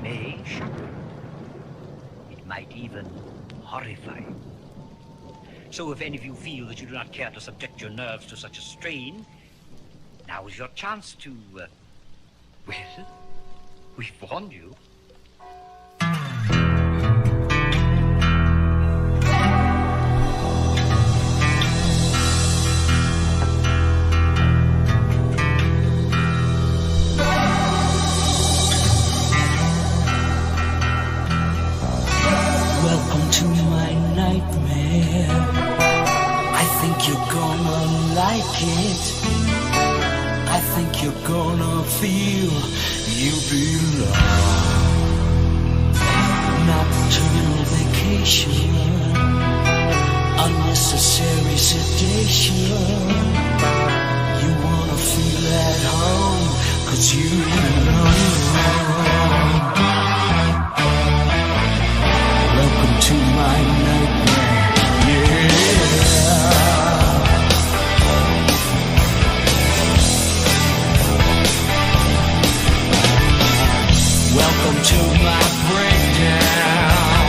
may shock you. It might even horrify you. So if any of you feel that you do not care to subject your nerves to such a strain, now is your chance to, well, we've warned you. Welcome to my nightmare. I think you're gonna like it. I think you're gonna feel you belong. Nocturnal vacation, unnecessary sedation. You wanna feel at home, 'cause you belong. Welcome to my nightmare, yeah. Welcome to my breakdown.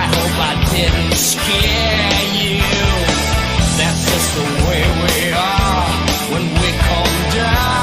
I hope I didn't scare you. That's just the way we are when we come down.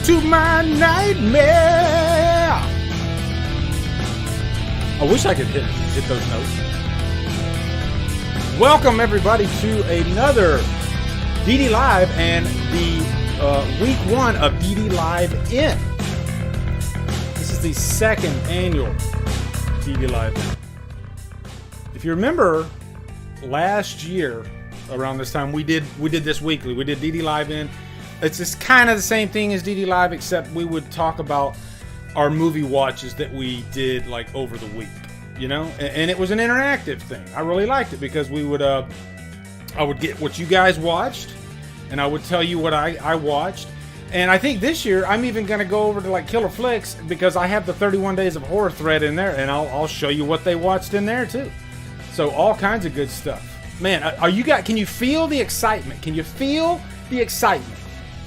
to my nightmare. I wish I could hit those notes. Welcome everybody to another DD Live and the week 1 of DD Live In. This is the second annual DD Live In. If you remember, last year around this time we did this weekly. We did DD Live In. It's just kind of the same thing as DD Live, except we would talk about our movie watches that we did like over the week, you know, and it was an interactive thing. I really liked it because we would I would get what you guys watched and I would tell you what I watched. And I think this year I'm even going to go over to like Killer Flicks because I have the 31 Days of Horror thread in there, and I'll show you what they watched in there too. So all kinds of good stuff. Man, can you feel the excitement? Can you feel the excitement?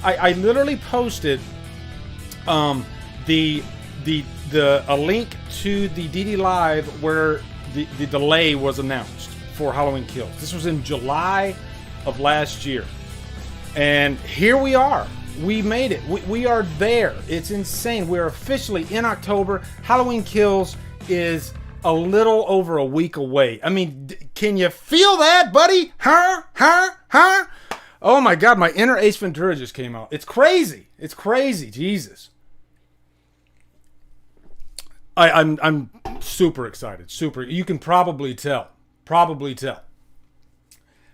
I literally posted a link to the DD Live where the delay was announced for Halloween Kills. This was in July of last year. And here we are. We made it. We are there. It's insane. We're officially in October. Halloween Kills is a little over a week away. I mean, can you feel that, buddy? Huh? Oh my God, my inner Ace Ventura just came out. It's crazy. It's crazy. Jesus. I'm super excited. Super. You can probably tell.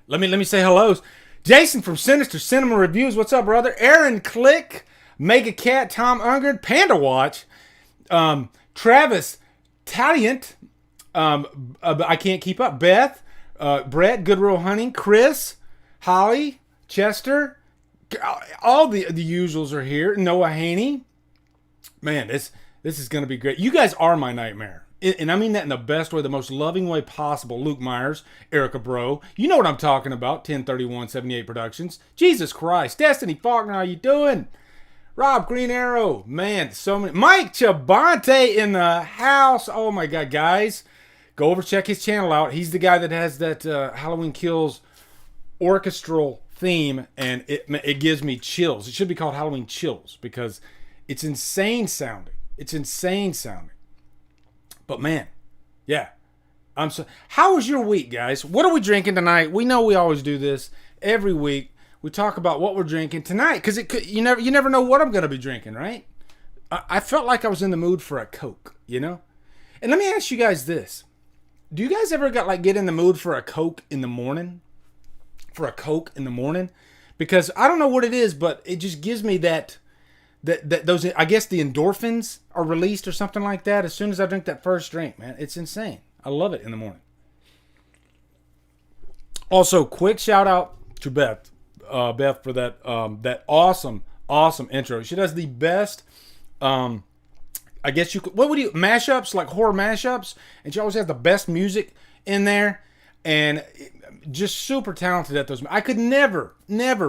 Let me say hellos. Jason from Sinister Cinema Reviews. What's up, brother? Aaron Click, Mega Cat, Tom Unger, Panda Watch, Travis Taliant. I can't keep up. Beth, Brett, Goodwill Hunting, Chris, Holly, Chester, all the usuals are here. Noah Haney. Man, this is going to be great. You guys are my nightmare. And I mean that in the best way, the most loving way possible. Luke Myers, Erica Bro. You know what I'm talking about. 103178 Productions. Jesus Christ. Destiny Faulkner, how you doing? Rob Green Arrow. Man, so many. Mike Chabante in the house. Oh my God, guys. Go over, check his channel out. He's the guy that has that Halloween Kills orchestral theme, and it gives me chills. It should be called Halloween Chills because it's insane sounding. But man, yeah. How was your week, guys? What are we drinking tonight? We know we always do this every week. We talk about what we're drinking tonight because you never know what I'm going to be drinking, right? I felt like I was in the mood for a Coke, you know? And let me ask you guys this. Do you guys ever get in the mood for a Coke in the morning? Because I don't know what it is, but it just gives me that those, I guess the endorphins are released or something like that as soon as I drink that first drink, man. It's insane. I love it in the morning. Also, quick shout out to Beth for that awesome intro. She does the best, I guess mashups, like horror mashups, and she always has the best music in there, and just super talented at those. I could never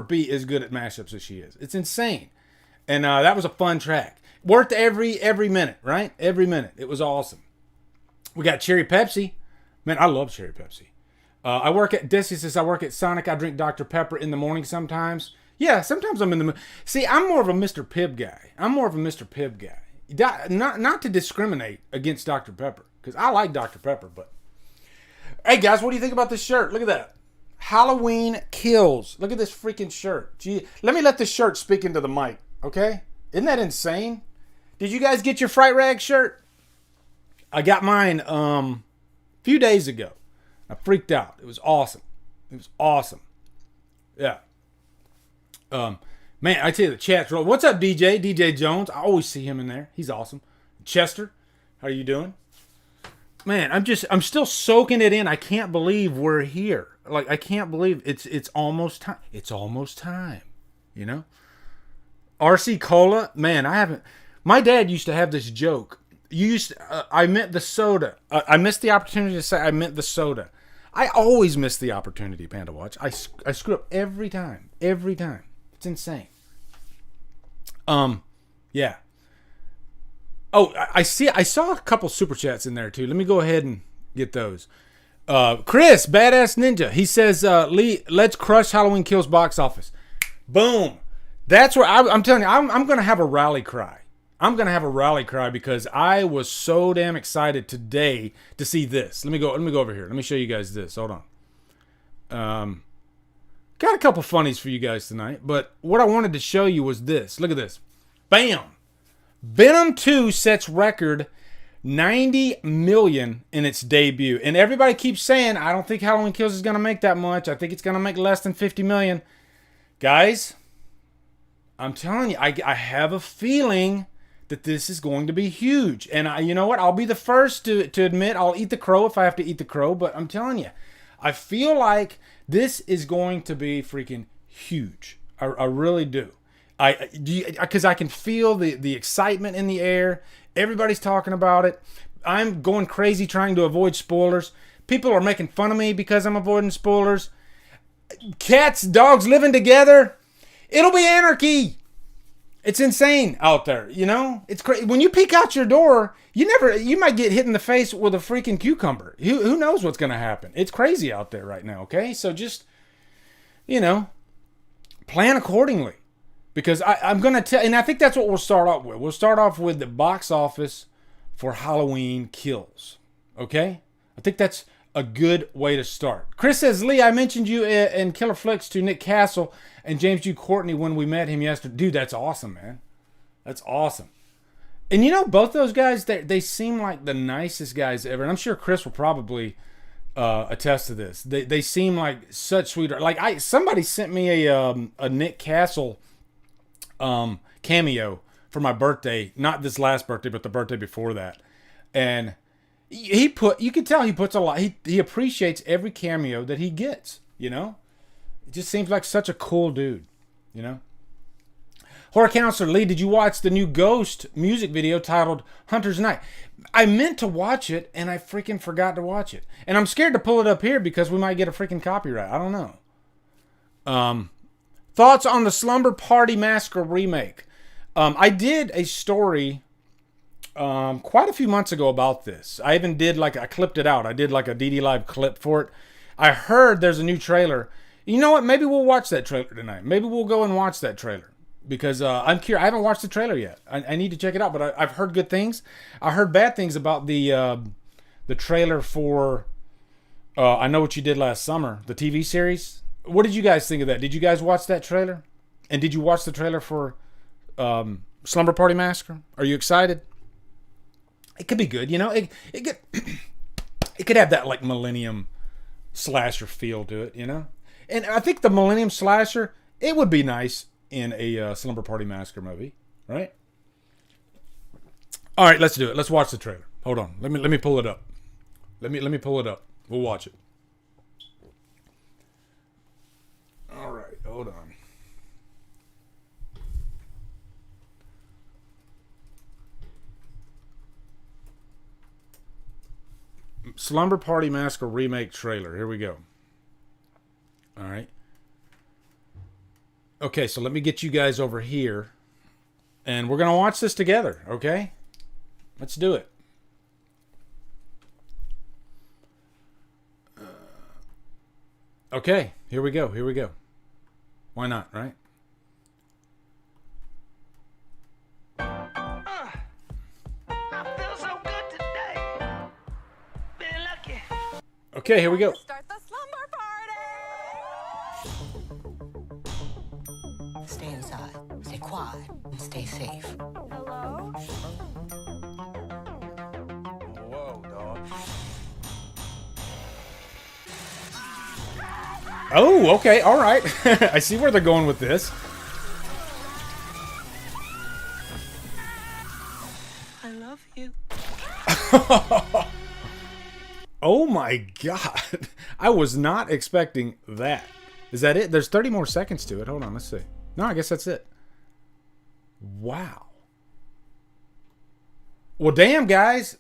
be as good at mashups as she is. It's insane. And that was a fun track. Worth every minute, right? Every minute. It was awesome. We got Cherry Pepsi. Man, I love Cherry Pepsi. Desi says I work at Sonic. I drink Dr. Pepper in the morning sometimes. Yeah, sometimes I'm in the mood. See, I'm more of a Mr. Pibb guy. Not to discriminate against Dr. Pepper, because I like Dr. Pepper, but... Hey, guys, what do you think about this shirt? Look at that. Halloween Kills. Look at this freaking shirt. Gee, let this shirt speak into the mic. Okay? Isn't that insane? Did you guys get your Fright Rag shirt? I got mine a few days ago. I freaked out. It was awesome. Yeah. Man, I tell you, the chat's rolling. What's up, DJ? DJ Jones. I always see him in there. He's awesome. Chester, how are you doing? Man, I'm still soaking it in. I can't believe we're here. I can't believe it's almost time. It's almost time. You know? RC Cola, man, I haven't. My dad used to have this joke. I meant the soda. I missed the opportunity to say I meant the soda. I always miss the opportunity, Panda Watch. I screw up every time. It's insane. Yeah. Oh, I saw a couple super chats in there too. Let me go ahead and get those. Chris, Badass Ninja, he says, Lee, let's crush Halloween Kills box office. Boom. That's where I'm telling you, I'm going to have a rally cry. I'm going to have a rally cry because I was so damn excited today to see this. Let me go over here. Let me show you guys this. Hold on. Got a couple funnies for you guys tonight, but what I wanted to show you was this. Look at this. Bam! Venom 2 sets record 90 million in its debut. And everybody keeps saying, I don't think Halloween Kills is going to make that much. I think it's going to make less than 50 million. Guys, I'm telling you, I have a feeling that this is going to be huge. And you know what? I'll be the first to admit I'll eat the crow if I have to eat the crow. But I'm telling you, I feel like this is going to be freaking huge. I really do. Because I can feel the excitement in the air. Everybody's talking about it. I'm going crazy trying to avoid spoilers. People are making fun of me because I'm avoiding spoilers. Cats, dogs living together. It'll be anarchy. It's insane out there, you know? It's crazy. When you peek out your door, you might get hit in the face with a freaking cucumber. Who knows what's going to happen? It's crazy out there right now, okay? So just, plan accordingly. Because I'm going to tell, and I think that's what we'll start off with. We'll start off with the box office for Halloween Kills, okay? I think that's a good way to start. Chris says, Lee, I mentioned you in Killer Flicks to Nick Castle and James G. Courtney when we met him yesterday. Dude, that's awesome, man. That's awesome. And both those guys, they seem like the nicest guys ever. And I'm sure Chris will probably attest to this. They seem like such sweethearts. Like somebody sent me a Nick Castle cameo for my birthday. Not this last birthday, but the birthday before that. And you can tell he puts a lot. He appreciates every cameo that he gets. It just seems like such a cool dude. Horror Counselor Lee, did you watch the new Ghost music video titled Hunter's Night? I meant to watch it and I freaking forgot to watch it. And I'm scared to pull it up here because we might get a freaking copyright. I don't know. Thoughts on the Slumber Party Massacre remake? I did a story quite a few months ago about this. I even did I clipped it out. I did a DD Live clip for it. I heard there's a new trailer. You know what? Maybe we'll watch that trailer tonight. Maybe we'll go and watch that trailer. Because I'm curious. I haven't watched the trailer yet. I need to check it out. But I've heard good things. I heard bad things about the trailer for I Know What You Did Last Summer, the TV series. What did you guys think of that? Did you guys watch that trailer? And did you watch the trailer for Slumber Party Massacre? Are you excited? It could be good. It could have that Millennium slasher feel to it. And I think the Millennium slasher, it would be nice in a Slumber Party Massacre movie, right? All right, let's do it. Let's watch the trailer. Hold on. Let me pull it up. Let me pull it up. We'll watch it. All right, hold on. Slumber Party Massacre remake trailer. Here we go. All right. Okay, so let me get you guys over here. And we're going to watch this together, okay? Let's do it. Okay, here we go. Why not, right? I feel so good today. Been lucky. Okay, here we go. Start the slumber party! Stay inside, stay quiet, and stay safe. Hello? Whoa, dog. Oh, okay, all right. I see where they're going with this. I love you. Oh my God. I was not expecting that. Is that it? There's 30 more seconds to it. Hold on, let's see. No, I guess that's it. Wow. Well, damn, guys.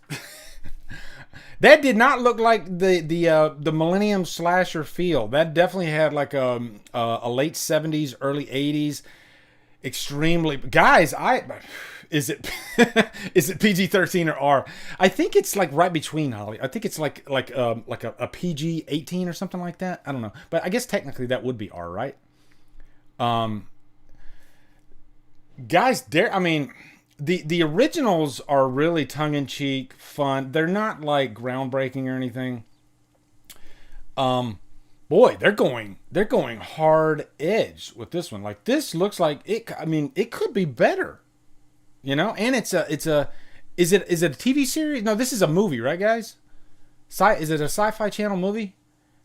That did not look like the Millennium Slasher feel. That definitely had a late 70s, early 80s, extremely... Guys, is it is it PG-13 or R? I think it's right between, Holly. I think it's like a PG-18 or something like that. I don't know. But I guess technically that would be R, right? guys, I mean, the originals are really tongue-in-cheek, fun. They're not like groundbreaking or anything. Boy, they're going hard edge with this one. Like, this looks like it. I mean, it could be better, you know. And is it a TV series? No, this is a movie, right, guys? Is it a Sci-Fi Channel movie?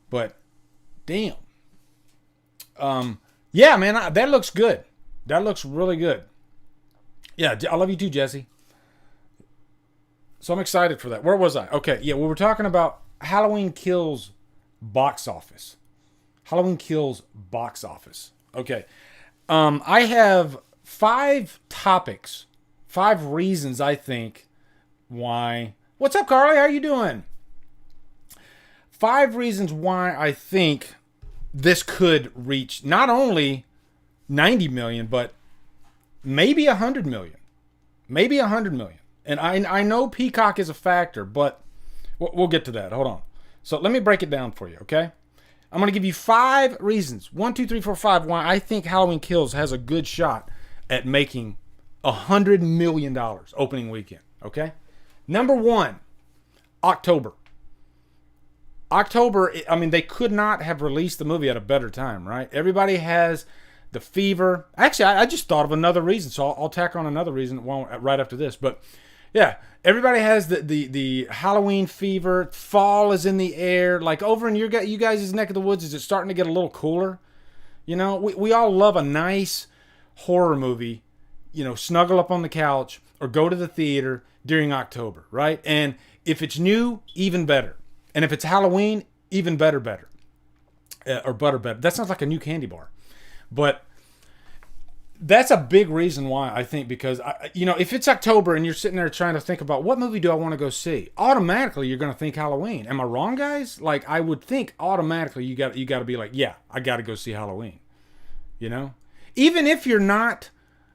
But damn, yeah, man, that looks good. That looks really good. Yeah, I love you too, Jesse. So I'm excited for that. Where was I? Okay, yeah, we were talking about Halloween Kills box office. Halloween Kills box office. Okay. I have 5 topics, 5 reasons I think why. What's up, Carly? How you doing? 5 reasons why I think this could reach not only 90 million, but maybe 100 million. Maybe 100 million. And I know Peacock is a factor, but we'll get to that. Hold on. So let me break it down for you, okay? I'm going to give you 5 reasons, 1, 2, 3, 4, 5, why I think Halloween Kills has a good shot at making $100 million opening weekend, okay? Number 1, October. October, I mean, they could not have released the movie at a better time, right? Everybody has the fever. Actually, I just thought of another reason, so I'll tack on another reason right after this. But yeah, everybody has the Halloween fever. Fall is in the air. Like over in you guys' neck of the woods, is it starting to get a little cooler? You know, we all love a nice horror movie, you know, snuggle up on the couch or go to the theater during October, right? And if it's new, even better. And if it's Halloween, even better. Or better. That sounds like a new candy bar. But that's a big reason why, I think, because, you know, if it's October and you're sitting there trying to think about what movie do I want to go see, automatically you're going to think Halloween. Am I wrong, guys? Like, I would think automatically you got to be like, yeah, I got to go see Halloween. You know? Even if you're not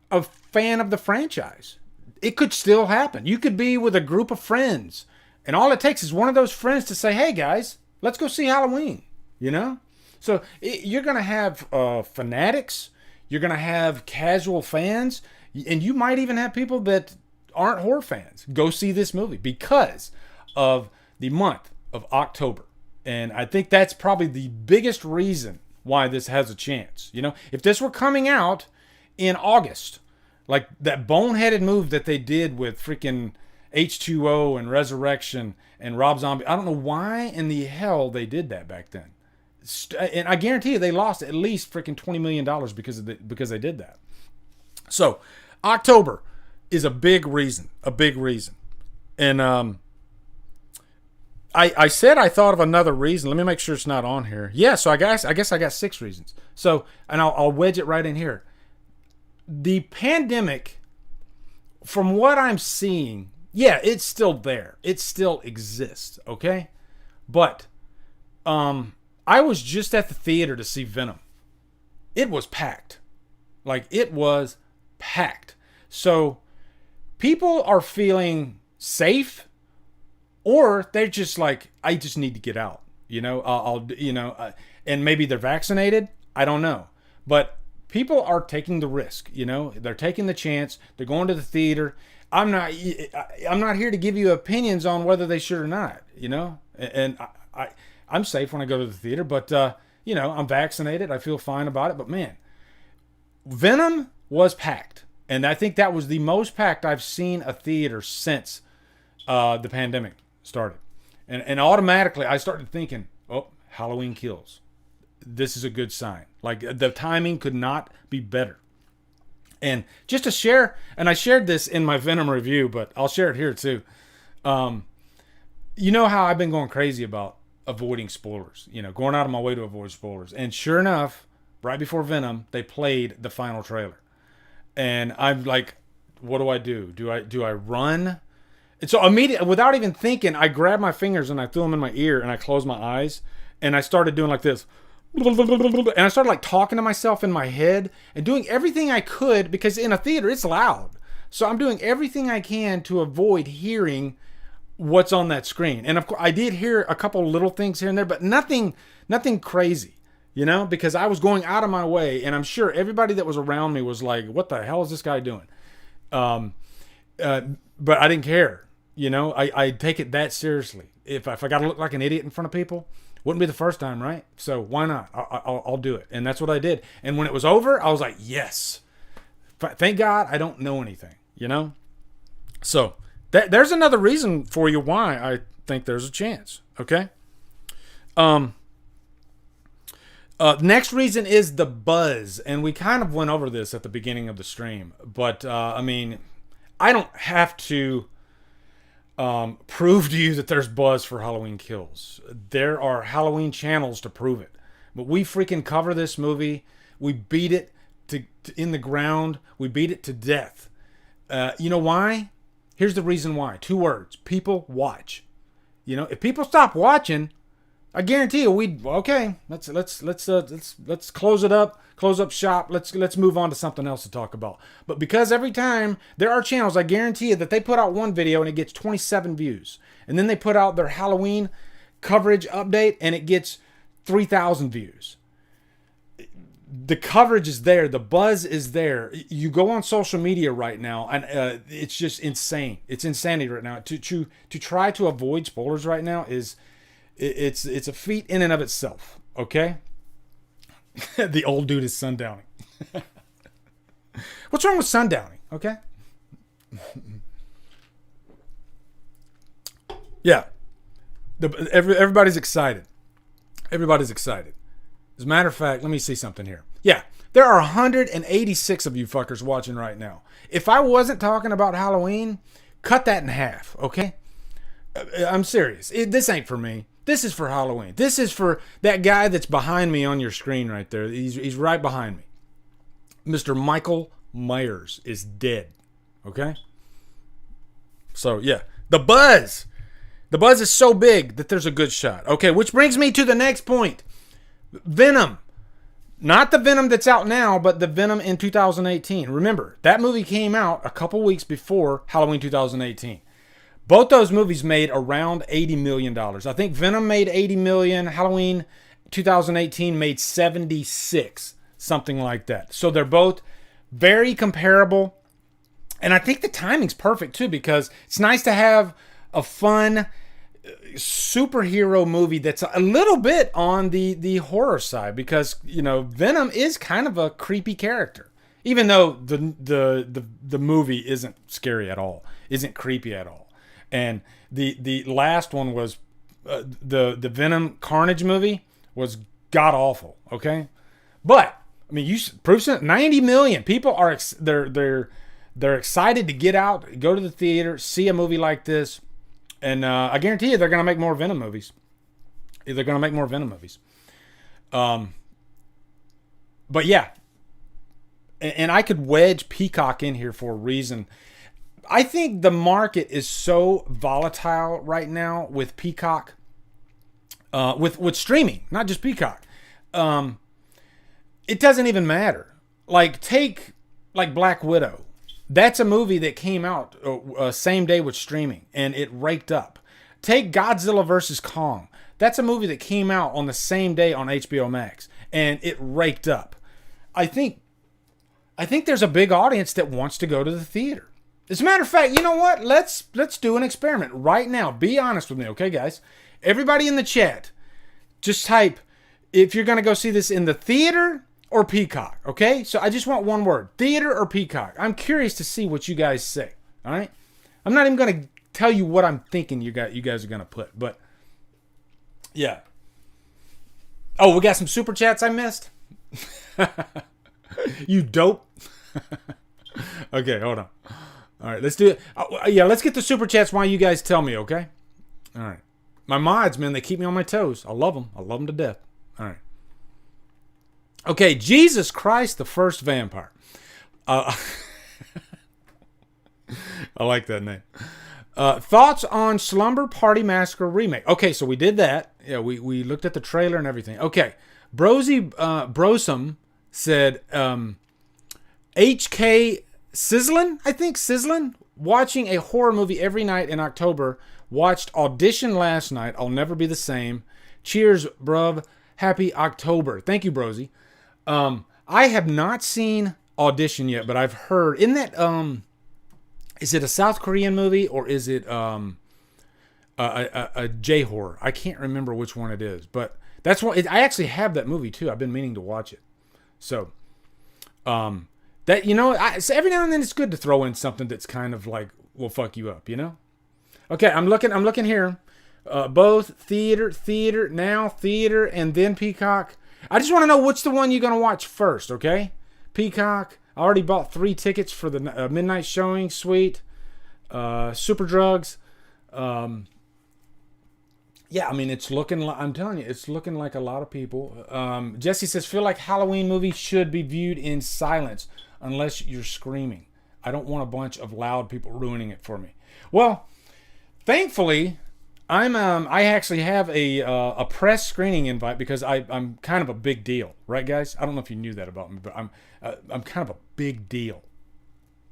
a fan of the franchise, it could still happen. You could be with a group of friends, and all it takes is one of those friends to say, hey, guys, let's go see Halloween. You know? So you're going to have fanatics. You're going to have casual fans. And you might even have people that aren't horror fans go see this movie because of the month of October. And I think that's probably the biggest reason why this has a chance. You know, if this were coming out in August, like that boneheaded move that they did with freaking H2O and Resurrection and Rob Zombie, I don't know why in the hell they did that back then. And I guarantee you they lost at least freaking $20 million because they did that. So October is a big reason. And I said I thought of another reason. Let me make sure it's not on here. Yeah, so I guess I got 6 reasons. So, and I'll wedge it right in here. The pandemic, from what I'm seeing, yeah, it's still there. It still exists, okay? But I was just at the theater to see Venom. It was packed. Like, it was packed. So people are feeling safe, or they're just like, I just need to get out. You know, and maybe they're vaccinated. I don't know. But people are taking the risk, you know. They're taking the chance. They're going to the theater. I'm not here to give you opinions on whether they should or not, you know. And I'm safe when I go to the theater, but, you know, I'm vaccinated. I feel fine about it. But, man, Venom was packed. And I think that was the most packed I've seen a theater since the pandemic started. And automatically I started thinking, oh, Halloween Kills. This is a good sign. Like, the timing could not be better. And just to share, and I shared this in my Venom review, but I'll share it here too. You know how I've been going crazy about avoiding spoilers, you know, going out of my way to avoid spoilers. And sure enough, right before Venom, they played the final trailer. And I'm like, what do? Do I run? And so immediately, without even thinking, I grabbed my fingers and I threw them in my ear and I closed my eyes and I started doing like this. And I started like talking to myself in my head and doing everything I could, because in a theater, it's loud. So I'm doing everything I can to avoid hearing what's on that screen. And of course, I did hear a couple little things here and there, but nothing crazy. you know, because I was going out of my way, and I'm sure everybody that was around me was like, what the hell is this guy doing? But I didn't care. You know, I take it that seriously. If I got to look like an idiot in front of people, wouldn't be the first time, right? So why not? I'll do it. And that's what I did. And when it was over, I was like, yes. Thank God I don't know anything, you know? So there's another reason for you why I think there's a chance, okay? Next reason is the buzz. And we kind of went over this at the beginning of the stream. But, I mean, I don't have to prove to you that there's buzz for Halloween Kills. There are Halloween channels to prove it. But we freaking cover this movie. We beat it to in the ground. We beat it to death. You know why? Here's the reason why. 2 words. People watch. You know, if people stop watching, I guarantee you, let's close it up, close up shop. Let's move on to something else to talk about. But because every time there are channels, I guarantee you that they put out one video and it gets 27 views, and then they put out their Halloween coverage update and it gets 3,000 views. The coverage is there, the buzz is there. You go on social media right now, and it's just insane. It's insanity right now. To try to avoid spoilers right now is. It's a feat in and of itself, okay? The old dude is sundowning. What's wrong with sundowning, okay? Yeah. Everybody's excited. Everybody's excited. As a matter of fact, let me see something here. Yeah, there are 186 of you fuckers watching right now. If I wasn't talking about Halloween, cut that in half, okay? I'm serious. This ain't for me. This is for Halloween. This is for that guy that's behind me on your screen right there. He's right behind me. Mr. Michael Myers is dead. Okay? So, yeah. The buzz. The buzz is so big that there's a good shot. Okay, which brings me to the next point. Venom. Not the Venom that's out now, but the Venom in 2018. Remember, that movie came out a couple weeks before Halloween 2018. Both those movies made around $80 million. I think Venom made $80 million. Halloween 2018 made 76, something like that. So they're both very comparable. And I think the timing's perfect too, because it's nice to have a fun superhero movie that's a little bit on the horror side, because, you know, Venom is kind of a creepy character. Even though the movie isn't scary at all, isn't creepy at all. And the last one was the Venom Carnage movie was god awful. Okay, but I mean, you prove 90 million people are they're excited to get out, go to the theater, see a movie like this, and I guarantee you they're gonna make more Venom movies. They're gonna make more Venom movies. But yeah, and I could wedge Peacock in here for a reason. I think the market is so volatile right now with Peacock, with streaming, not just Peacock. It doesn't even matter. Like, take like Black Widow. That's a movie that came out same day with streaming, and it raked up. Take Godzilla vs. Kong. That's a movie that came out on the same day on HBO Max, and it raked up. I think there's a big audience that wants to go to the theater. As a matter of fact, you know what? Let's do an experiment right now. Be honest with me, okay, guys? Everybody in the chat, just type if you're going to go see this in the theater or Peacock, okay? So I just want one word, theater or Peacock. I'm curious to see what you guys say, all right? I'm not even going to tell you what I'm thinking you guys are going to put, but yeah. Oh, we got some super chats I missed? You dope. Okay, hold on. All right, let's do it. Yeah, let's get the super chats while you guys tell me, okay? All right. My mods, man, they keep me on my toes. I love them. I love them to death. All right. Okay, Jesus Christ, the First Vampire. I like that name. Thoughts on Slumber Party Massacre remake? Okay, so we did that. Yeah, we looked at the trailer and everything. Okay, Brosum said, HK Sizzlin', I think, Sizzlin', watching a horror movie every night in October. Watched Audition last night. I'll never be the same. Cheers, bruv. Happy October. Thank you, Brosie. I have not seen Audition yet, but I've heard. Isn't that is it a South Korean movie or is it a J horror? I can't remember which one it is, but that's what I actually have that movie too. I've been meaning to watch it. So, that so every now and then it's good to throw in something that's kind of like will fuck you up, Okay, I'm looking here. Both theater, and then Peacock. I just want to know which the one you're gonna watch first, okay? Peacock. I already bought 3 tickets for the midnight showing. Sweet. Super Drugs. Yeah, I mean, it's looking like, I'm telling you, it's looking like a lot of people. Jesse says, feel like Halloween movies should be viewed in silence unless you're screaming. I don't want a bunch of loud people ruining it for me. Well, thankfully, I actually have a press screening invite because I'm kind of a big deal, right, guys? I don't know if you knew that about me, but I'm kind of a big deal.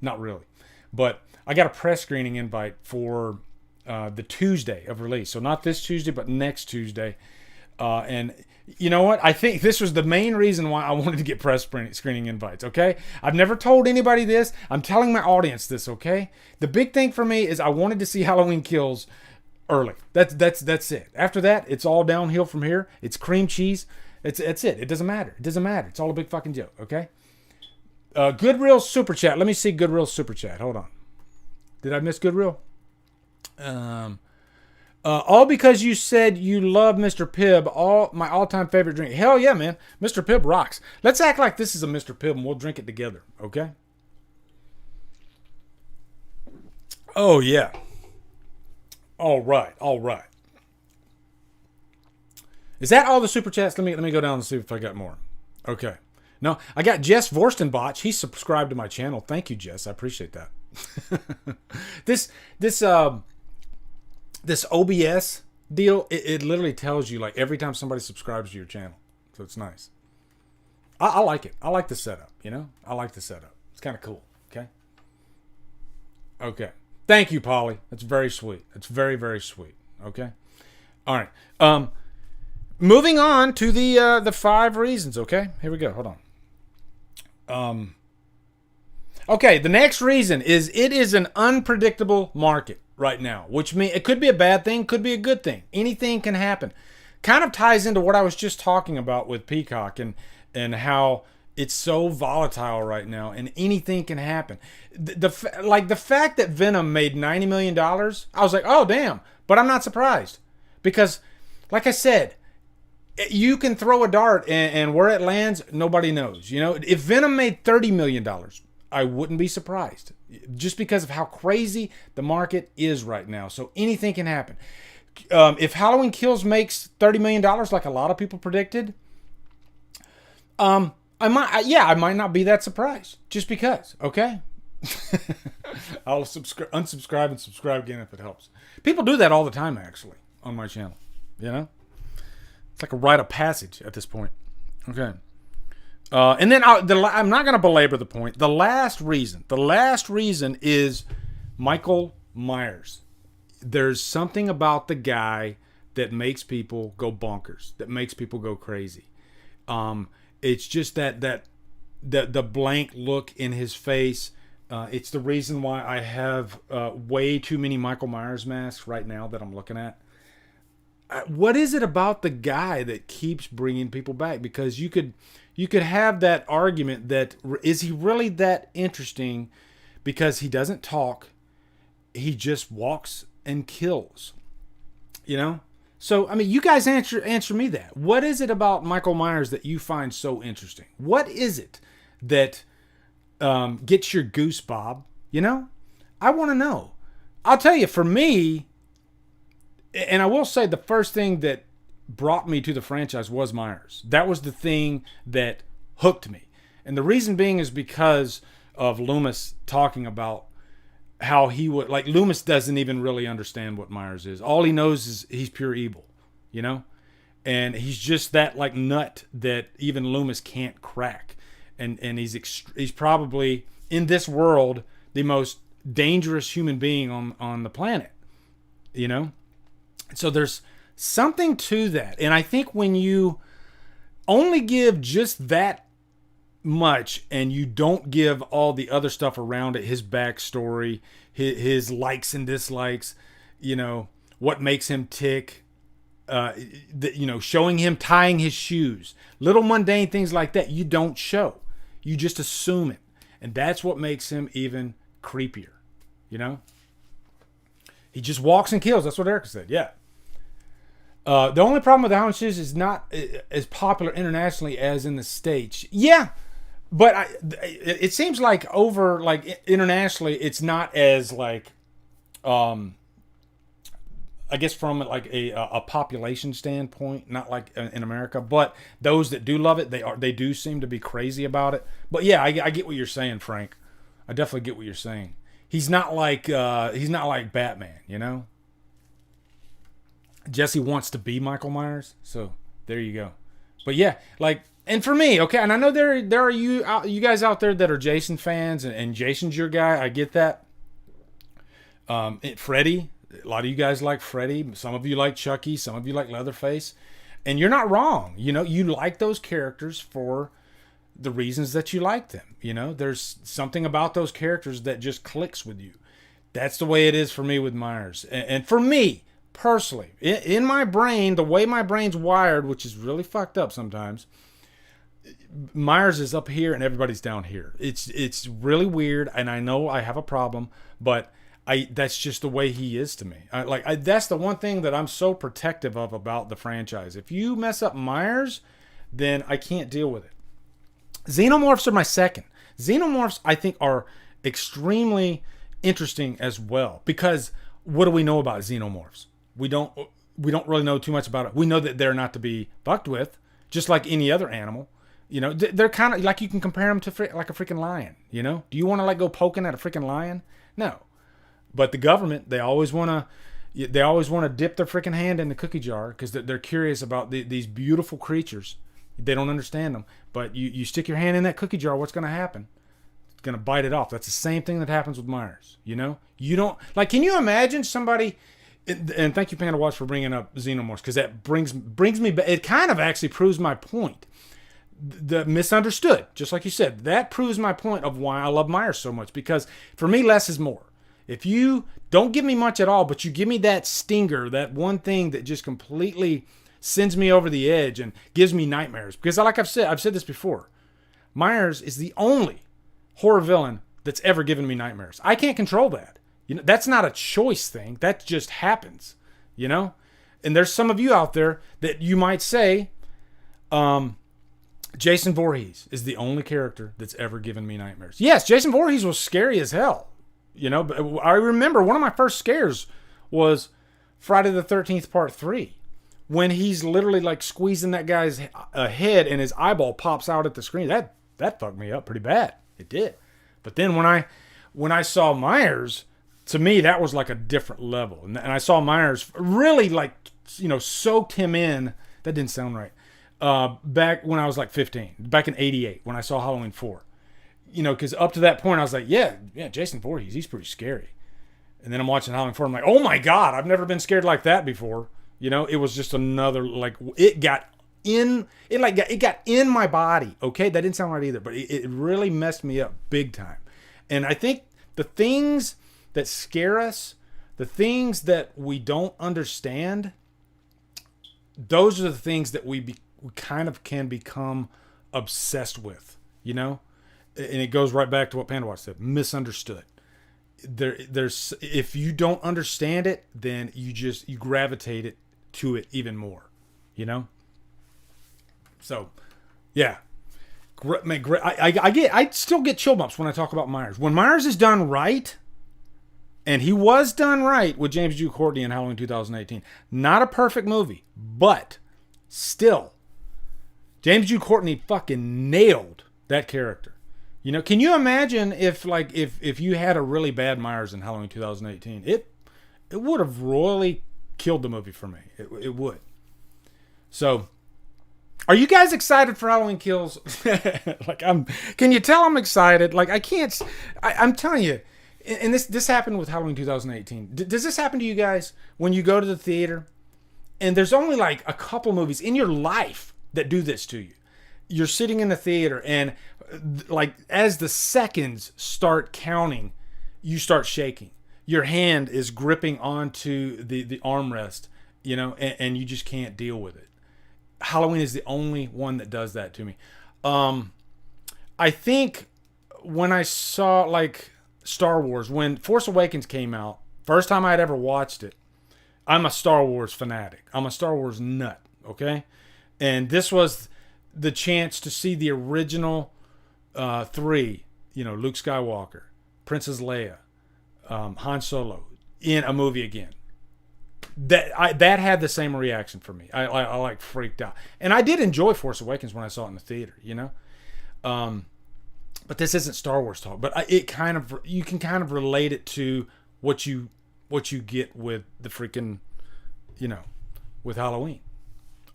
Not really, but I got a press screening invite for the Tuesday of release. So not this Tuesday, but next Tuesday. And you know what? I think this was the main reason why I wanted to get press screening invites, okay? I've never told anybody this. I'm telling my audience this, okay? The big thing for me is I wanted to see Halloween Kills early. That's it. After that, it's all downhill from here. It's cream cheese. It's it. It doesn't matter. It doesn't matter. It's all a big fucking joke, okay? Goodreal Super Chat. Let me see Goodreal Super Chat. Hold on. Did I miss Goodreal? All because you said you love Mr. Pibb, my all-time favorite drink. Hell yeah, man. Mr. Pibb rocks. Let's act like this is a Mr. Pibb and we'll drink it together, okay? Oh, yeah. All right. Is that all the super chats? Let me go down and see if I got more. Okay. No, I got Jess Vorstenbach. He subscribed to my channel. Thank you, Jess. I appreciate that. This OBS deal, it literally tells you like every time somebody subscribes to your channel. So it's nice. I like it. I like the setup, I like the setup. It's kind of cool. Okay. Thank you, Polly. That's very sweet. That's very, very sweet. Okay. All right. Moving on to the 5 reasons. Okay. Here we go. Hold on. Okay. The next reason is it is an unpredictable market right now, which means it could be a bad thing, could be a good thing. Anything can happen. Kind of ties into what I was just talking about with Peacock and how it's so volatile right now and anything can happen. The fact that Venom made $90 million, I was like, oh, damn. But I'm not surprised because, like I said, you can throw a dart and where it lands, nobody knows. If Venom made $30 million, I wouldn't be surprised just because of how crazy the market is right now. So anything can happen. If Halloween Kills makes $30 million like a lot of people predicted, I might not be that surprised just because, okay? I'll unsubscribe and subscribe again if it helps. People do that all the time, actually, on my channel. It's like a rite of passage at this point. Okay. And then I'm not going to belabor the point. The last reason is Michael Myers. There's something about the guy that makes people go bonkers, that makes people go crazy. It's just that the blank look in his face. It's the reason why I have way too many Michael Myers masks right now that I'm looking at. What is it about the guy that keeps bringing people back? Because you could have that argument that is he really that interesting because he doesn't talk, he just walks and kills, So, I mean, you guys answer me that. What is it about Michael Myers that you find so interesting? What is it that gets your goose bob? I want to know. I'll tell you, for me, and I will say the first thing that brought me to the franchise was Myers. That was the thing that hooked me. And the reason being is because of Loomis talking about how he would, like, Loomis doesn't even really understand what Myers is. All he knows is he's pure evil, and he's just that like nut that even Loomis can't crack. And he's probably in this world the most dangerous human being on the planet, So there's something to that. And I think when you only give just that much, and you don't give all the other stuff around it, his backstory, his likes and dislikes, what makes him tick, showing him tying his shoes, little mundane things like that, you don't show. You just assume it. And that's what makes him even creepier. He just walks and kills. That's what Erica said. Yeah. The only problem with the Howling Shoes is not as popular internationally as in the States. Yeah, but it seems like internationally, it's not as I guess from a population standpoint, not like in America. But those that do love it, they do seem to be crazy about it. But yeah, I get what you're saying, Frank. I definitely get what you're saying. He's not like Batman, Jesse wants to be Michael Myers, so there you go. But yeah, and for me, okay, and I know there are you guys out there that are Jason fans, and Jason's your guy. I get that. Freddy, a lot of you guys like Freddy. Some of you like Chucky. Some of you like Leatherface, and you're not wrong. You like those characters for the reasons that you like them. There's something about those characters that just clicks with you. That's the way it is for me with Myers, and for me. Personally, in my brain, the way my brain's wired, which is really fucked up sometimes, Myers is up here and everybody's down here. It's really weird, and I know I have a problem, but that's just the way he is to me. That's the one thing that I'm so protective of about the franchise. If you mess up Myers, then I can't deal with it. Xenomorphs are my second. Xenomorphs, I think, are extremely interesting as well, because what do we know about Xenomorphs? We don't really know too much about it. We know that they're not to be fucked with, just like any other animal. They're kind of like, you can compare them to like a freaking lion. Do you want to go poking at a freaking lion? No. But the government, they always want to dip their freaking hand in the cookie jar because they're curious about these beautiful creatures. They don't understand them. But you stick your hand in that cookie jar, what's going to happen? It's going to bite it off. That's the same thing that happens with Myers. You don't can you imagine somebody? And thank you, Panda Watch, for bringing up Xenomorphs, because that brings me back. It kind of actually proves my point. The misunderstood, just like you said, that proves my point of why I love Myers so much. Because for me, less is more. If you don't give me much at all, but you give me that stinger, that one thing that just completely sends me over the edge and gives me nightmares. Because like I've said this before, Myers is the only horror villain that's ever given me nightmares. I can't control that. That's not a choice thing. That just happens, And there's some of you out there that you might say, Jason Voorhees is the only character that's ever given me nightmares. Yes, Jason Voorhees was scary as hell. But I remember one of my first scares was Friday the 13th Part 3. When he's literally squeezing that guy's head and his eyeball pops out at the screen. That fucked me up pretty bad. It did. But then when I saw Myers, to me, that was a different level. And I saw Myers really soaked him in. That didn't sound right. Back when I was 15, back in 88, when I saw Halloween 4. Because up to that point, I was like, yeah, Jason Voorhees, he's pretty scary. And then I'm watching Halloween 4, I'm like, oh my God, I've never been scared like that before. It was just another, it got in my body. Okay, that didn't sound right either, but it really messed me up big time. And I think the things that scare us, the things that we don't understand, those are the things that we kind of can become obsessed with, And it goes right back to what Panda Watch said, misunderstood. There's if you don't understand it, then you gravitate to it even more, So, yeah. I still get chill bumps when I talk about Myers. When Myers is done right, and he was done right with James Jude Courtney in Halloween 2018. Not a perfect movie, but still, James Jude Courtney fucking nailed that character. Can you imagine if you had a really bad Myers in Halloween 2018? It would have royally killed the movie for me. It would. So, are you guys excited for Halloween Kills? Can you tell I'm excited? I'm telling you. And this happened with Halloween 2018. Does this happen to you guys when you go to the theater and there's only a couple movies in your life that do this to you? you're sitting in the theater and like as the seconds start counting, you start shaking. Your hand is gripping onto the armrest, you know, and you just can't deal with it. Halloween is the only one that does that to me. I think when I saw like Star Wars, when Force Awakens came out, first time I'd ever watched it, I'm a Star Wars fanatic. I'm a Star Wars nut, okay? And this was the chance to see the original three, you know, Luke Skywalker, Princess Leia, Han Solo in a movie again. That had the same reaction for me. I like freaked out, and I did enjoy Force Awakens when I saw it in the theater, you know. But this isn't Star Wars talk. But it kind of, you can kind of relate it to what you get with the freaking, you know, with Halloween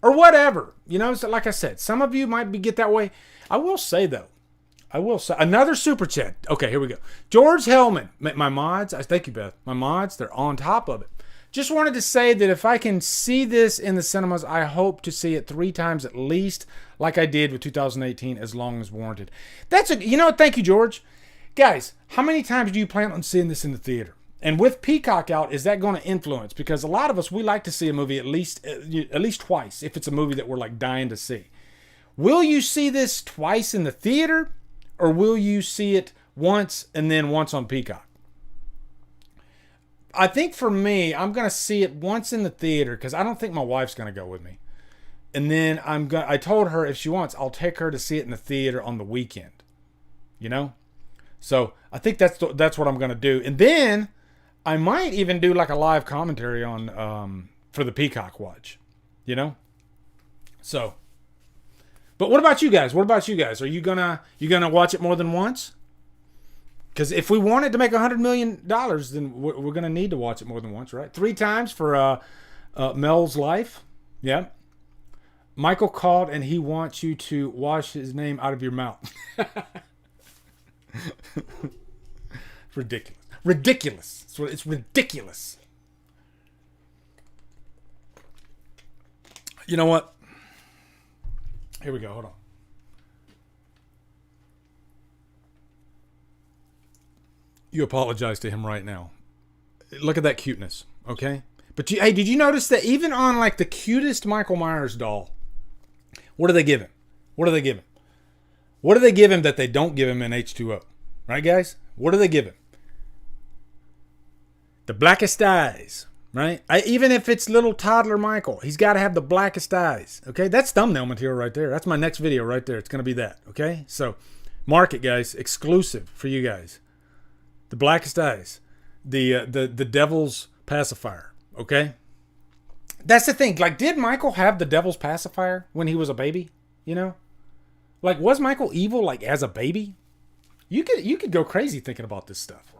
or whatever. You know, so like I said, some of you might get that way. I will say though, another super chat. Okay, here we go. George Hellman, my mods. Thank you, Beth. My mods, they're on top of it. Just wanted to say that if I can see this in the cinemas, I hope to see it 3 times at least, like I did with 2018, as long as warranted. You know, thank you, George. Guys, how many times do you plan on seeing this in the theater? And with Peacock out, is that going to influence? Because a lot of us, we like to see a movie at least twice, if it's a movie that we're like dying to see. Will you see this twice in the theater, or will you see it once and then once on Peacock? I think for me, I'm going to see it once in the theater because I don't think my wife's going to go with me. And then I told her if she wants, I'll take her to see it in the theater on the weekend. You know? So I think that's what I'm going to do. And then I might even do like a live commentary on for the Peacock watch. You know? So, but what about you guys? Are you gonna watch it more than once? Because if we want it to make $100 million, then we're going to need to watch it more than once, right? 3 times for Mel's life. Yeah. Michael called and he wants you to wash his name out of your mouth. Ridiculous. Ridiculous. It's ridiculous. You know what? Here we go. Hold on. You apologize to him right now. Look at that cuteness, okay? But hey, did you notice that even on like the cutest Michael Myers doll, what do they give him? What do they give him? What do they give him that they don't give him in H2O? Right, guys? What do they give him? The blackest eyes, right? Even if it's little toddler Michael, he's got to have the blackest eyes, okay? That's thumbnail material right there. That's my next video right there. It's going to be that, okay? So mark it, guys. Exclusive for you guys. The blackest eyes, the devil's pacifier. Okay, that's the thing. Like, did Michael have the devil's pacifier when he was a baby? You know, like, was Michael evil like as a baby? You could go crazy thinking about this stuff.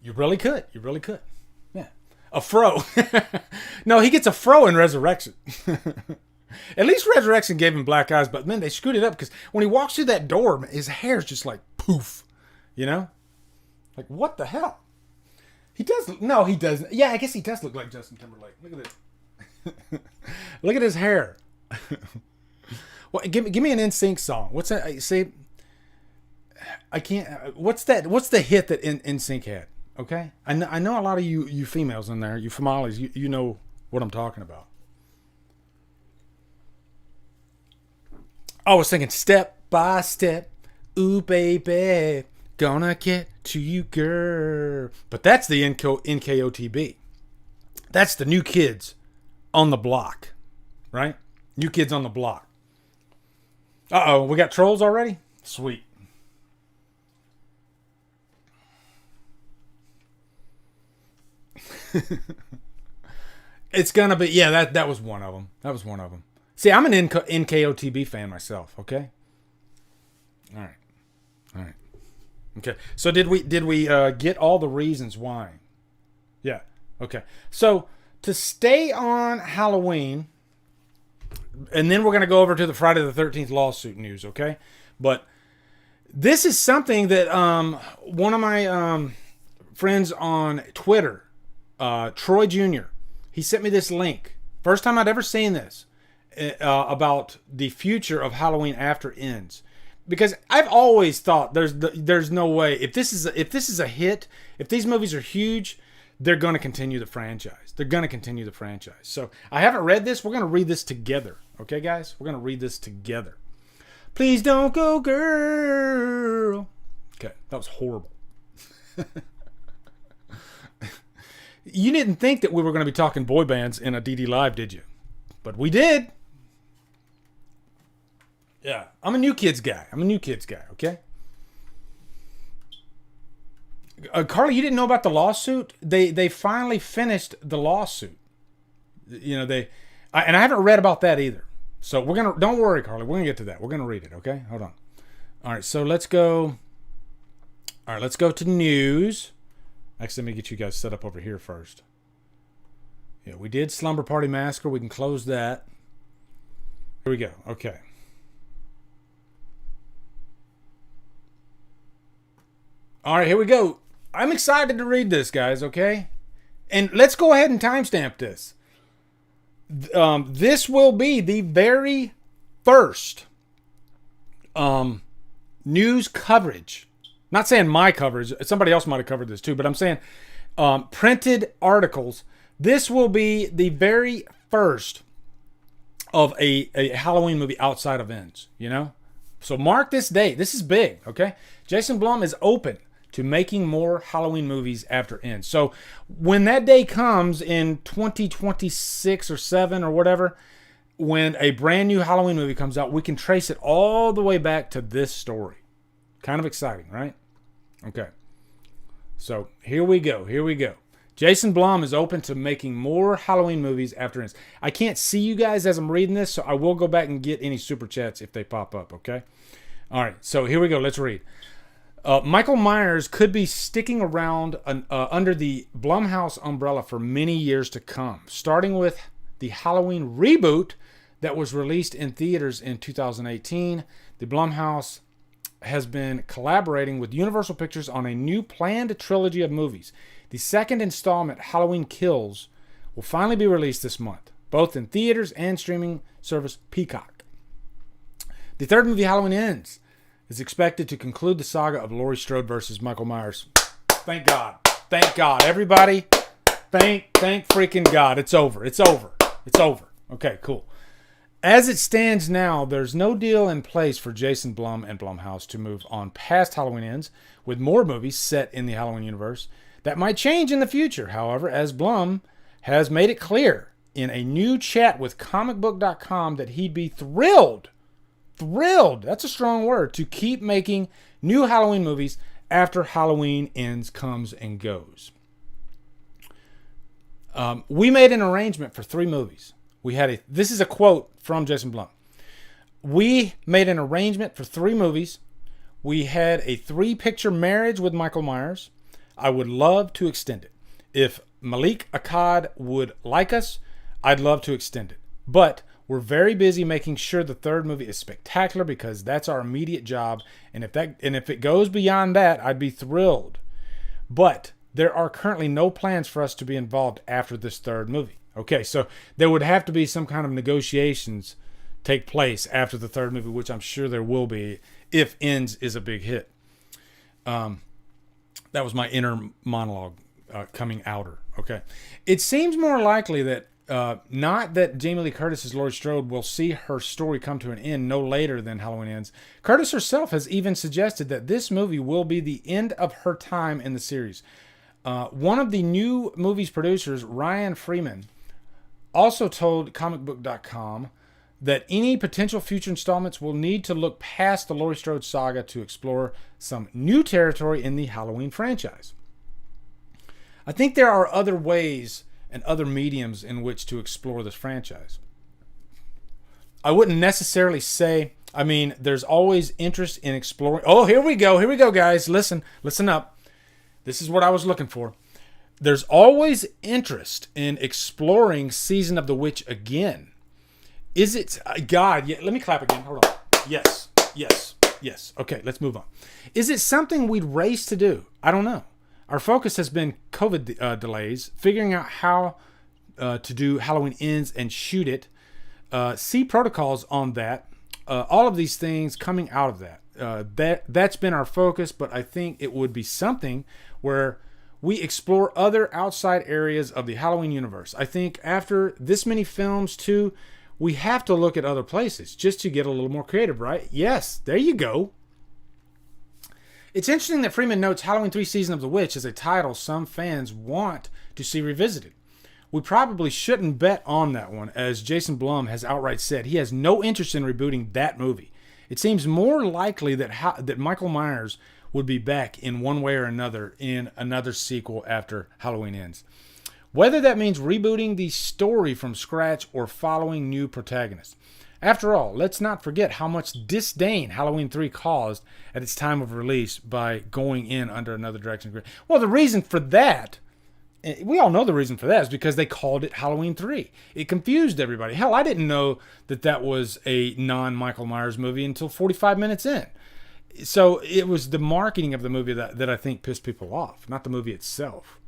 You really could. You really could. Yeah, a fro. No, he gets a fro in Resurrection. At least Resurrection gave him black eyes, but man, they screwed it up because when he walks through that door, his hair's just like poof, you know? Like, what the hell? He does. No, he doesn't. Yeah, I guess he does look like Justin Timberlake. Look at it. Look at his hair. Well, give me an NSYNC song. What's that? See, I can't. What's that? What's the hit that NSYNC had? Okay, I know a lot of you females in there, you females, you know what I'm talking about. I was thinking step by step, ooh baby, gonna get to you girl. But that's the NKOTB. That's the New Kids on the Block, right? New Kids on the Block. Uh-oh, we got trolls already? Sweet. It's gonna be, yeah, that was one of them. That was one of them. See, I'm an NKOTB fan myself, okay? All right. Okay, so did we get all the reasons why? Yeah, okay. So, to stay on Halloween, and then we're going to go over to the Friday the 13th lawsuit news, okay? But this is something that one of my friends on Twitter, Troy Jr., he sent me this link. First time I'd ever seen this. about the future of Halloween after Ends, because I've always thought there's no way, if this is a hit, if these movies are huge, they're going to continue the franchise. So I haven't read this. We're going to read this together. Okay, guys? We're going to read this together. Please don't go, girl. Okay, that was horrible. You didn't think that we were going to be talking boy bands in a DD Live, did you? But we did. Yeah, I'm a new kids guy. Okay? Carly, you didn't know about the lawsuit? They finally finished the lawsuit. You know, I haven't read about that either. So don't worry, Carly. We're gonna get to that. We're gonna read it. Okay, hold on. All right, so let's go. All right, let's go to news. Actually, let me get you guys set up over here first. Yeah, we did Slumber Party Massacre. We can close that. Here we go. Okay. All right, here we go. I'm excited to read this, guys, okay? And let's go ahead and timestamp this. This will be the very first news coverage. Not saying my coverage. Somebody else might have covered this too, but I'm saying printed articles. This will be the very first of a Halloween movie outside of Ends, you know? So mark this date. This is big, okay? Jason Blum is open to making more Halloween movies after Ends. So when that day comes in 2026 or 7 or whatever, when a brand new Halloween movie comes out, we can trace it all the way back to this story. Kind of exciting, right? Okay. So here we go. Jason Blum is open to making more Halloween movies after Ends. I can't see you guys as I'm reading this, so I will go back and get any super chats if they pop up, okay? All right, so here we go. Let's read. Michael Myers could be sticking around under the Blumhouse umbrella for many years to come, starting with the Halloween reboot that was released in theaters in 2018. The Blumhouse has been collaborating with Universal Pictures on a new planned trilogy of movies. The second installment, Halloween Kills, will finally be released this month, both in theaters and streaming service Peacock. The third movie, Halloween Ends, is expected to conclude the saga of Laurie Strode versus Michael Myers. Thank God. Thank God. Everybody, thank freaking God. It's over. Okay, cool. As it stands now, there's no deal in place for Jason Blum and Blumhouse to move on past Halloween Ends with more movies set in the Halloween universe. That might change in the future, however, as Blum has made it clear in a new chat with comicbook.com that he'd be thrilled, that's a strong word, to keep making new Halloween movies after Halloween Ends comes and goes. We made an arrangement for 3 movies. This is a quote from Jason Blum. We made an arrangement for 3 movies. We had a 3-picture marriage with Michael Myers. I would love to extend it. If Malik Akkad would like us, I'd love to extend it. But we're very busy making sure the third movie is spectacular because that's our immediate job. And if it goes beyond that, I'd be thrilled. But there are currently no plans for us to be involved after this third movie. Okay, so there would have to be some kind of negotiations take place after the third movie, which I'm sure there will be if Ends is a big hit. That was my inner monologue coming outer. Okay, it seems more likely that not that Jamie Lee Curtis's Laurie Strode will see her story come to an end no later than Halloween Ends. Curtis herself has even suggested that this movie will be the end of her time in the series. One of the new movie's producers, Ryan Freeman, also told comicbook.com that any potential future installments will need to look past the Laurie Strode saga to explore some new territory in the Halloween franchise. I think there are other ways and other mediums in which to explore this franchise. I wouldn't necessarily say, there's always interest in exploring. Oh, here we go, guys. Listen up. This is what I was looking for. There's always interest in exploring Season of the Witch again. Is it, God, yeah, let me clap again. Hold on. Yes. Okay, let's move on. Is it something we'd race to do? I don't know. Our focus has been COVID delays, figuring out how to do Halloween Ends and shoot it. see protocols on that. All of these things coming out of that's been our focus, but I think it would be something where we explore other outside areas of the Halloween universe. I think after this many films too, we have to look at other places just to get a little more creative, right? Yes, there you go. It's interesting that Freeman notes Halloween 3 Season of the Witch as a title some fans want to see revisited. We probably shouldn't bet on that one, as Jason Blum has outright said he has no interest in rebooting that movie. It seems more likely that Michael Myers would be back in one way or another in another sequel after Halloween Ends. Whether that means rebooting the story from scratch or following new protagonists. After all, let's not forget how much disdain Halloween 3 caused at its time of release by going in under another direction. Well, the reason for that, we all know the reason for that, is because they called it Halloween 3. It confused everybody. Hell, I didn't know that was a non-Michael Myers movie until 45 minutes in. So it was the marketing of the movie that I think pissed people off, not the movie itself.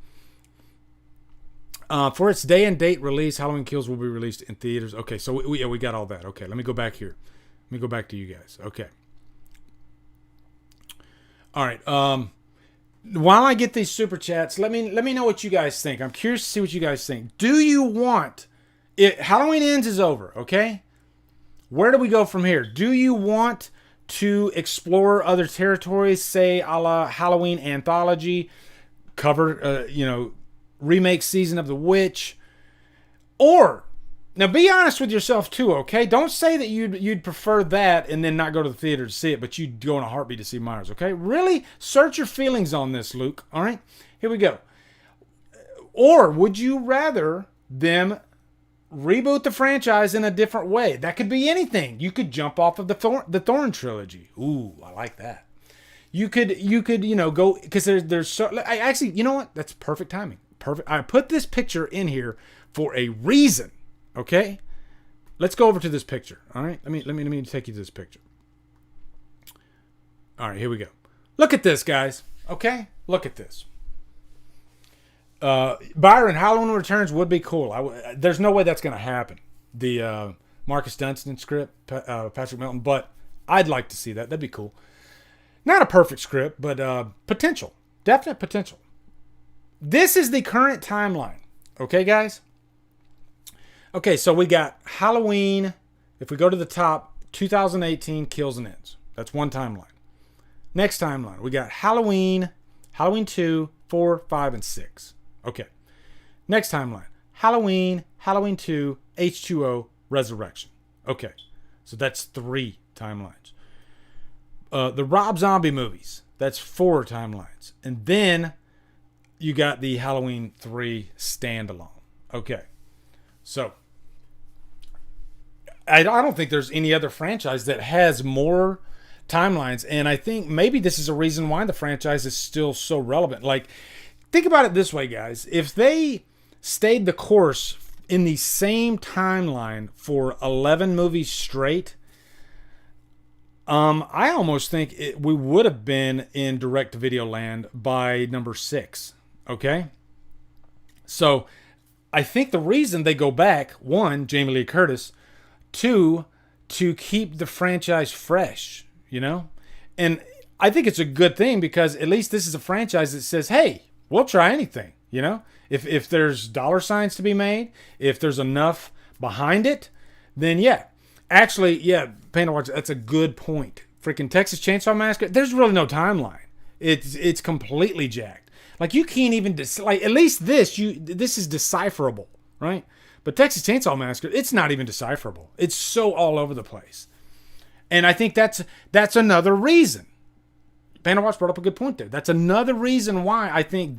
For its day and date release, Halloween Kills will be released in theaters. Okay, so we got all that. Okay, let me go back here. Let me go back to you guys. Okay. All right. While I get these super chats, let me know what you guys think. I'm curious to see what you guys think. Do you want it? Halloween Ends is over. Okay. Where do we go from here? Do you want to explore other territories, say a la Halloween Anthology, cover, remake Season of the Witch, or now be honest with yourself too, okay? Don't say that you'd prefer that and then not go to the theater to see it, but you'd go in a heartbeat to see Myers, okay? Really search your feelings on this, Luke. All right, here we go. Or would you rather them reboot the franchise in a different way? That could be anything. You could jump off of the Thorn trilogy. Ooh, I like that. You could go, because there's so, I actually, you know what? That's perfect timing. Perfect. I put this picture in here for a reason. Okay, let's go over to this picture. All right, let me take you to this picture. All right, here we go. Look at this, guys. Okay, look at this. Byron, Halloween Returns would be cool. There's no way that's going to happen. The Marcus Dunstan script, Patrick Melton, but I'd like to see that. That'd be cool. Not a perfect script, but potential. Definite potential. This is the current timeline. Okay, guys? Okay, so we got Halloween. If we go to the top, 2018 Kills and Ends. That's one timeline. Next timeline, we got Halloween, Halloween 2, 4, 5, and 6. Okay. Next timeline, Halloween, Halloween 2, H2O, Resurrection. Okay. So that's 3 timelines. The Rob Zombie movies. That's 4 timelines. And then you got the Halloween 3 standalone. Okay. So, I don't think there's any other franchise that has more timelines. And I think maybe this is a reason why the franchise is still so relevant. Like, think about it this way, guys. If they stayed the course in the same timeline for 11 movies straight, I almost think we would have been in direct-to-video land by number 6. Okay? So, I think the reason they go back, 1, Jamie Lee Curtis, 2, to keep the franchise fresh, And I think it's a good thing because at least this is a franchise that says, hey, we'll try anything, If there's dollar signs to be made, if there's enough behind it, then yeah. Actually, yeah, Panda Watch, that's a good point. Freaking Texas Chainsaw Massacre, there's really no timeline. It's completely jacked. Like, you can't even, at least this is decipherable, right? But Texas Chainsaw Massacre, it's not even decipherable. It's so all over the place. And I think that's another reason. Panda Watch brought up a good point there. That's another reason why I think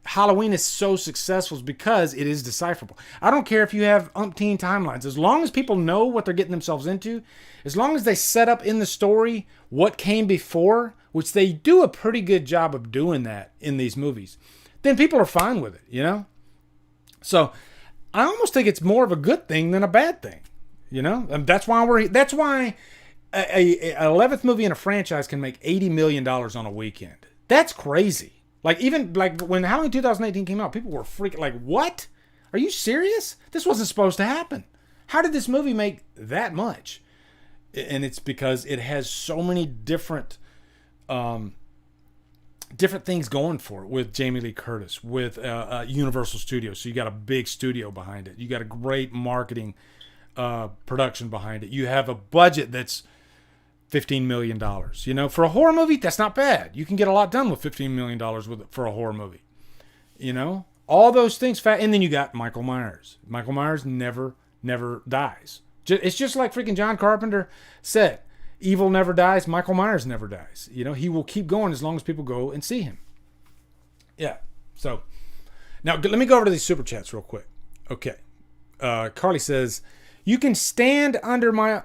Halloween is so successful, is because it is decipherable. I don't care if you have umpteen timelines. As long as people know what they're getting themselves into, as long as they set up in the story what came before, which they do a pretty good job of doing that in these movies, then people are fine with it, So I almost think it's more of a good thing than a bad thing, And that's why a 11th movie in a franchise can make $80 million on a weekend. That's crazy. Even when Halloween 2018 came out, people were freaking like, what? Are you serious? This wasn't supposed to happen. How did this movie make that much? And it's because it has so many different things going for it with Jamie Lee Curtis, with Universal Studios. So you got a big studio behind it. You got a great marketing production behind it. You have a budget that's $15 million. You know, for a horror movie, that's not bad. You can get a lot done with $15 million for a horror movie. You know, all those things. And then you got Michael Myers. Michael Myers never dies. It's just like freaking John Carpenter said. Evil never dies. Michael Myers never dies. You know, he will keep going as long as people go and see him. Yeah. So now let me go over to these super chats real quick. Okay. Carly says, you can stand under my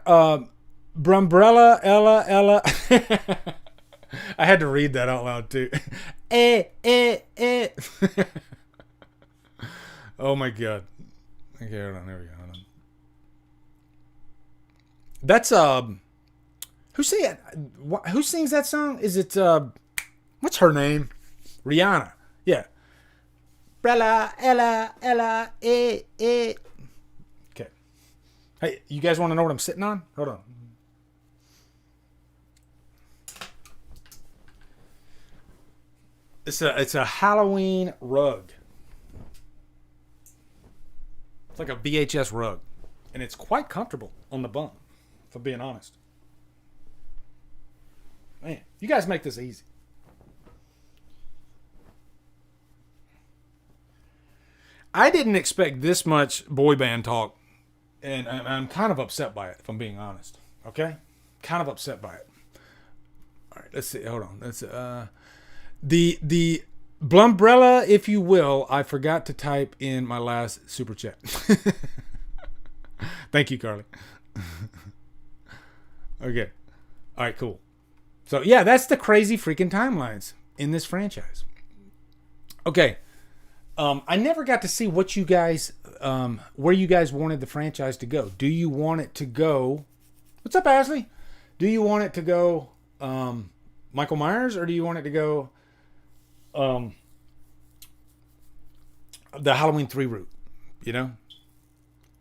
brumbrella, Ella. I had to read that out loud too. Oh my God. Okay, hold on. There we go. Hold on. That's who sings that song? Is it what's her name? Rihanna. Yeah. Brella, Ella, Okay. Hey, you guys want to know what I'm sitting on? Hold on. It's a Halloween rug. It's like a VHS rug, and it's quite comfortable on the bum, if I'm being honest. Man, you guys make this easy. I didn't expect this much boy band talk, and I'm kind of upset by it, if I'm being honest. Okay? Kind of upset by it. All right, let's see. Hold on. Let's the Blumbrella, if you will, I forgot to type in my last super chat. Thank you, Carly. Okay. All right, cool. So, yeah, that's the crazy freaking timelines in this franchise. Okay. I never got to see what you guys, where you guys wanted the franchise to go. Do you want it to go... What's up, Ashley? Do you want it to go Michael Myers, or do you want it to go the Halloween 3 route? You know?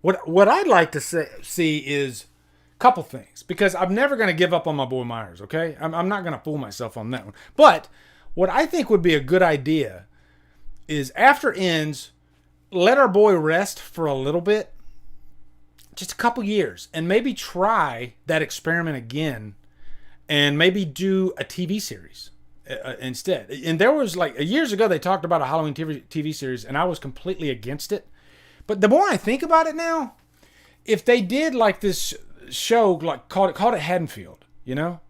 What I'd like to see is a couple things, because I'm never going to give up on my boy Myers, okay? I'm not going to fool myself on that one. But what I think would be a good idea is after Ends, let our boy rest for a little bit, just a couple years, and maybe try that experiment again, and maybe do a TV series instead. And there was, like, years ago, they talked about a Halloween TV series, and I was completely against it. But the more I think about it now, if they did like this show, like called it Haddonfield, you know?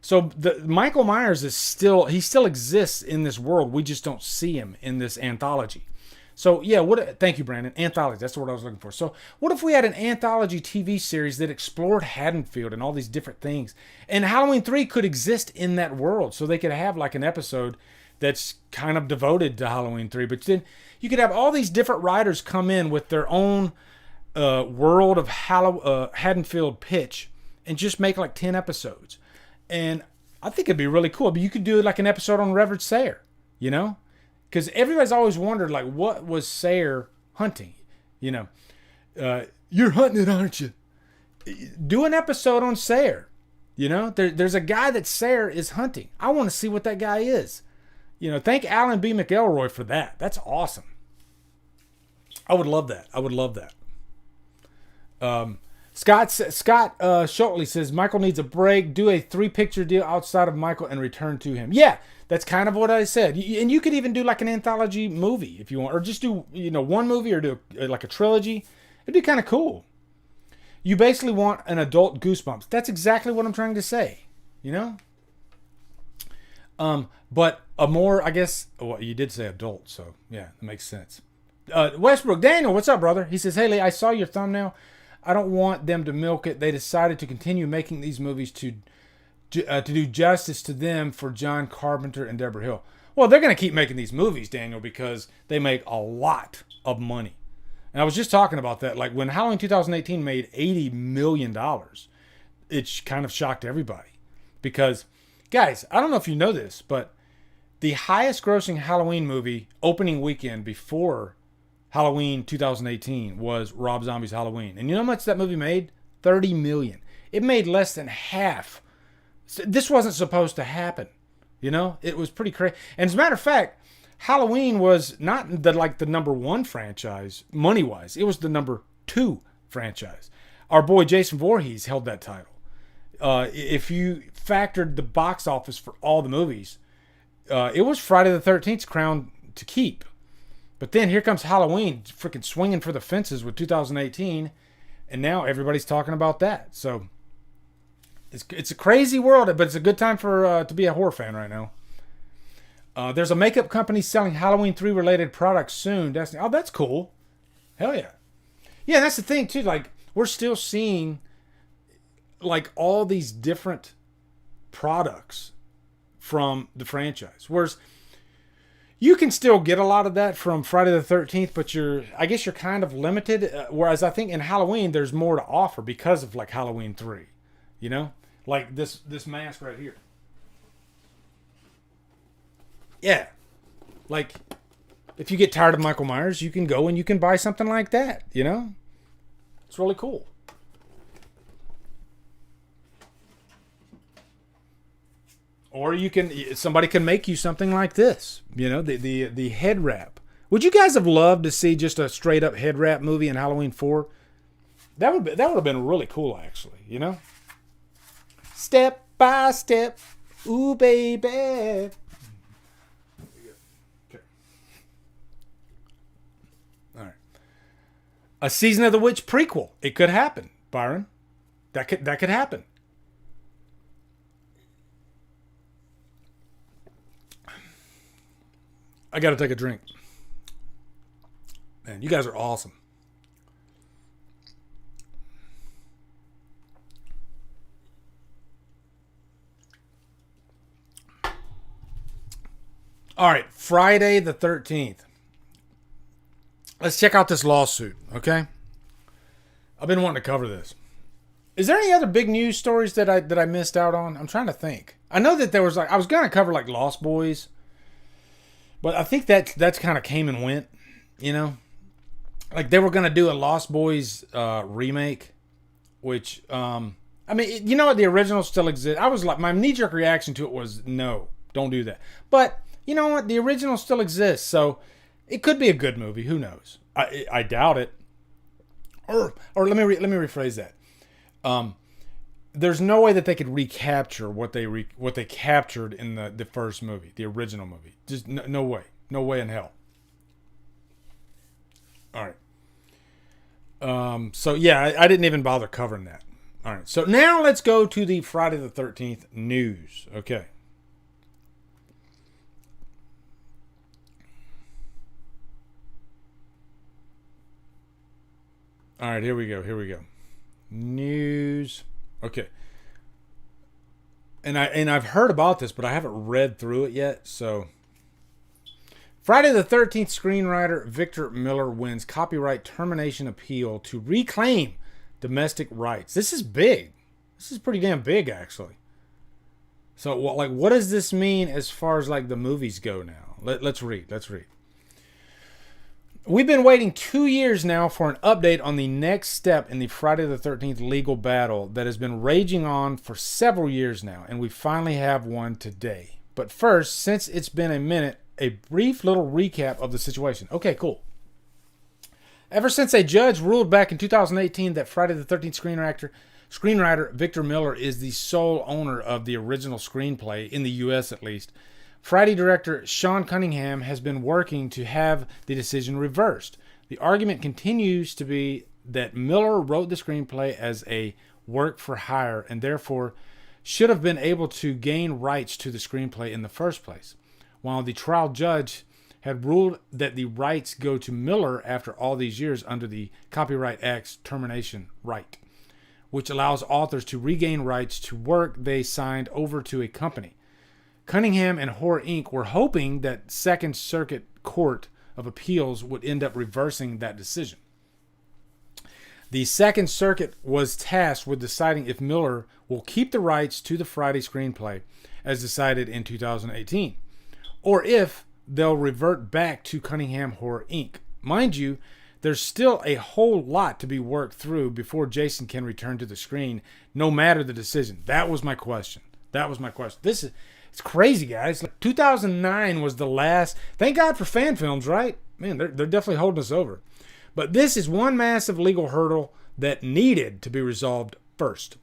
So the Michael Myers is still exists in this world. We just don't see him in this anthology. So yeah, thank you, Brandon. Anthology, that's the word I was looking for. So what if we had an anthology TV series that explored Haddonfield and all these different things? And Halloween 3 could exist in that world. So they could have like an episode that's kind of devoted to Halloween 3. But then you could have all these different writers come in with their own world of Haddonfield pitch and just make like 10 episodes. And I think it'd be really cool. But you could do like an episode on Reverend Sayre, you know? Because everybody's always wondered, like, what was Sayre hunting? You know, you're hunting it, aren't you? Do an episode on Sayre. You know, there's a guy that Sayre is hunting. I want to see what that guy is. You know, thank Alan B. McElroy for that. That's awesome. I would love that. Scott Shotley says, Michael needs a break. Do a 3-picture deal outside of Michael and return to him. Yeah, that's kind of what I said. And you could even do like an anthology movie if you want. Or just do, you know, one movie or do like a trilogy. It'd be kind of cool. You basically want an adult Goosebumps. That's exactly what I'm trying to say. You know? But a more, I guess, well, you did say adult, so yeah, that makes sense. Westbrook, Daniel, what's up, brother? He says, hey, Lee, I saw your thumbnail. I don't want them to milk it. They decided to continue making these movies to do justice to them for John Carpenter and Deborah Hill. Well, they're going to keep making these movies, Daniel, because they make a lot of money. And I was just talking about that. Like when Halloween 2018 made $80 million, it kind of shocked everybody. Because, guys, I don't know if you know this, but the highest grossing Halloween movie opening weekend before Halloween 2018 was Rob Zombie's Halloween. And you know how much that movie made? $30 million. It made less than half. This wasn't supposed to happen. You know, it was pretty crazy. And as a matter of fact, Halloween was not the number one franchise money-wise. It was the number 2 franchise. Our boy Jason Voorhees held that title. If you factored the box office for all the movies, it was Friday the 13th's crown to keep. But then here comes Halloween, freaking swinging for the fences with 2018, and now everybody's talking about that. So it's a crazy world, but it's a good time for to be a horror fan right now. There's a makeup company selling Halloween 3 related products soon. That's cool. Hell yeah. Yeah, that's the thing too. Like, we're still seeing like all these different products from the franchise. Whereas you can still get a lot of that from Friday the 13th, but I guess you're kind of limited. Whereas I think in Halloween there's more to offer because of like Halloween 3. You know? Like this mask right here. Yeah. Like, if you get tired of Michael Myers, you can go and you can buy something like that, you know? It's really cool. Or somebody can make you something like this, you know, the head wrap. Would you guys have loved to see just a straight up head wrap movie in Halloween 4? That would have been really cool, actually, you know? Step by step, ooh baby. Okay. All right. A Season of the Witch prequel. It could happen, Byron. That could happen. I got to take a drink. Man, you guys are awesome. All right, Friday the 13th. Let's check out this lawsuit, okay? I've been wanting to cover this. Is there any other big news stories that I missed out on? I'm trying to think. I know that there was I was going to cover like Lost Boys. But I think that's kind of came and went, you know? Like, they were going to do a Lost Boys remake, which, I mean, you know what? The original still exists. I was like, my knee-jerk reaction to it was, no, don't do that. But, you know what? The original still exists, so it could be a good movie. Who knows? I doubt it. Or let me rephrase that. There's no way that they could recapture what they captured in the first movie, the original movie. Just no way. No way in hell. All right. So yeah, I didn't even bother covering that. All right. So now let's go to the Friday the 13th news. Okay. All right, here we go. News. Okay. And I've heard about this, but I haven't read through it yet. So, Friday the 13th screenwriter Victor Miller wins copyright termination appeal to reclaim domestic rights. This is big. This is pretty damn big, actually. So, what does this mean as far as like the movies go now? Let's read. We've been waiting 2 years now for an update on the next step in the Friday the 13th legal battle that has been raging on for several years now, and we finally have one today. But first, since it's been a minute, a brief little recap of the situation. Okay, cool. Ever since a judge ruled back in 2018 that Friday the 13th screenwriter Victor Miller is the sole owner of the original screenplay, in the U.S. at least, Friday director Sean Cunningham has been working to have the decision reversed. The argument continues to be that Miller wrote the screenplay as a work for hire and therefore should have been able to gain rights to the screenplay in the first place, while the trial judge had ruled that the rights go to Miller after all these years under the Copyright Act's termination right, which allows authors to regain rights to work they signed over to a company. Cunningham and Horror Inc. were hoping that Second Circuit Court of Appeals would end up reversing that decision. The Second Circuit was tasked with deciding if Miller will keep the rights to the Friday screenplay as decided in 2018, or if they'll revert back to Cunningham Horror Inc. mind you, there's still a whole lot to be worked through before Jason can return to the screen, no matter the decision. That was my question. It's crazy, guys. Like 2009 was the last. Thank God for fan films, right? Man, they're definitely holding us over. But this is one massive legal hurdle that needed to be resolved first.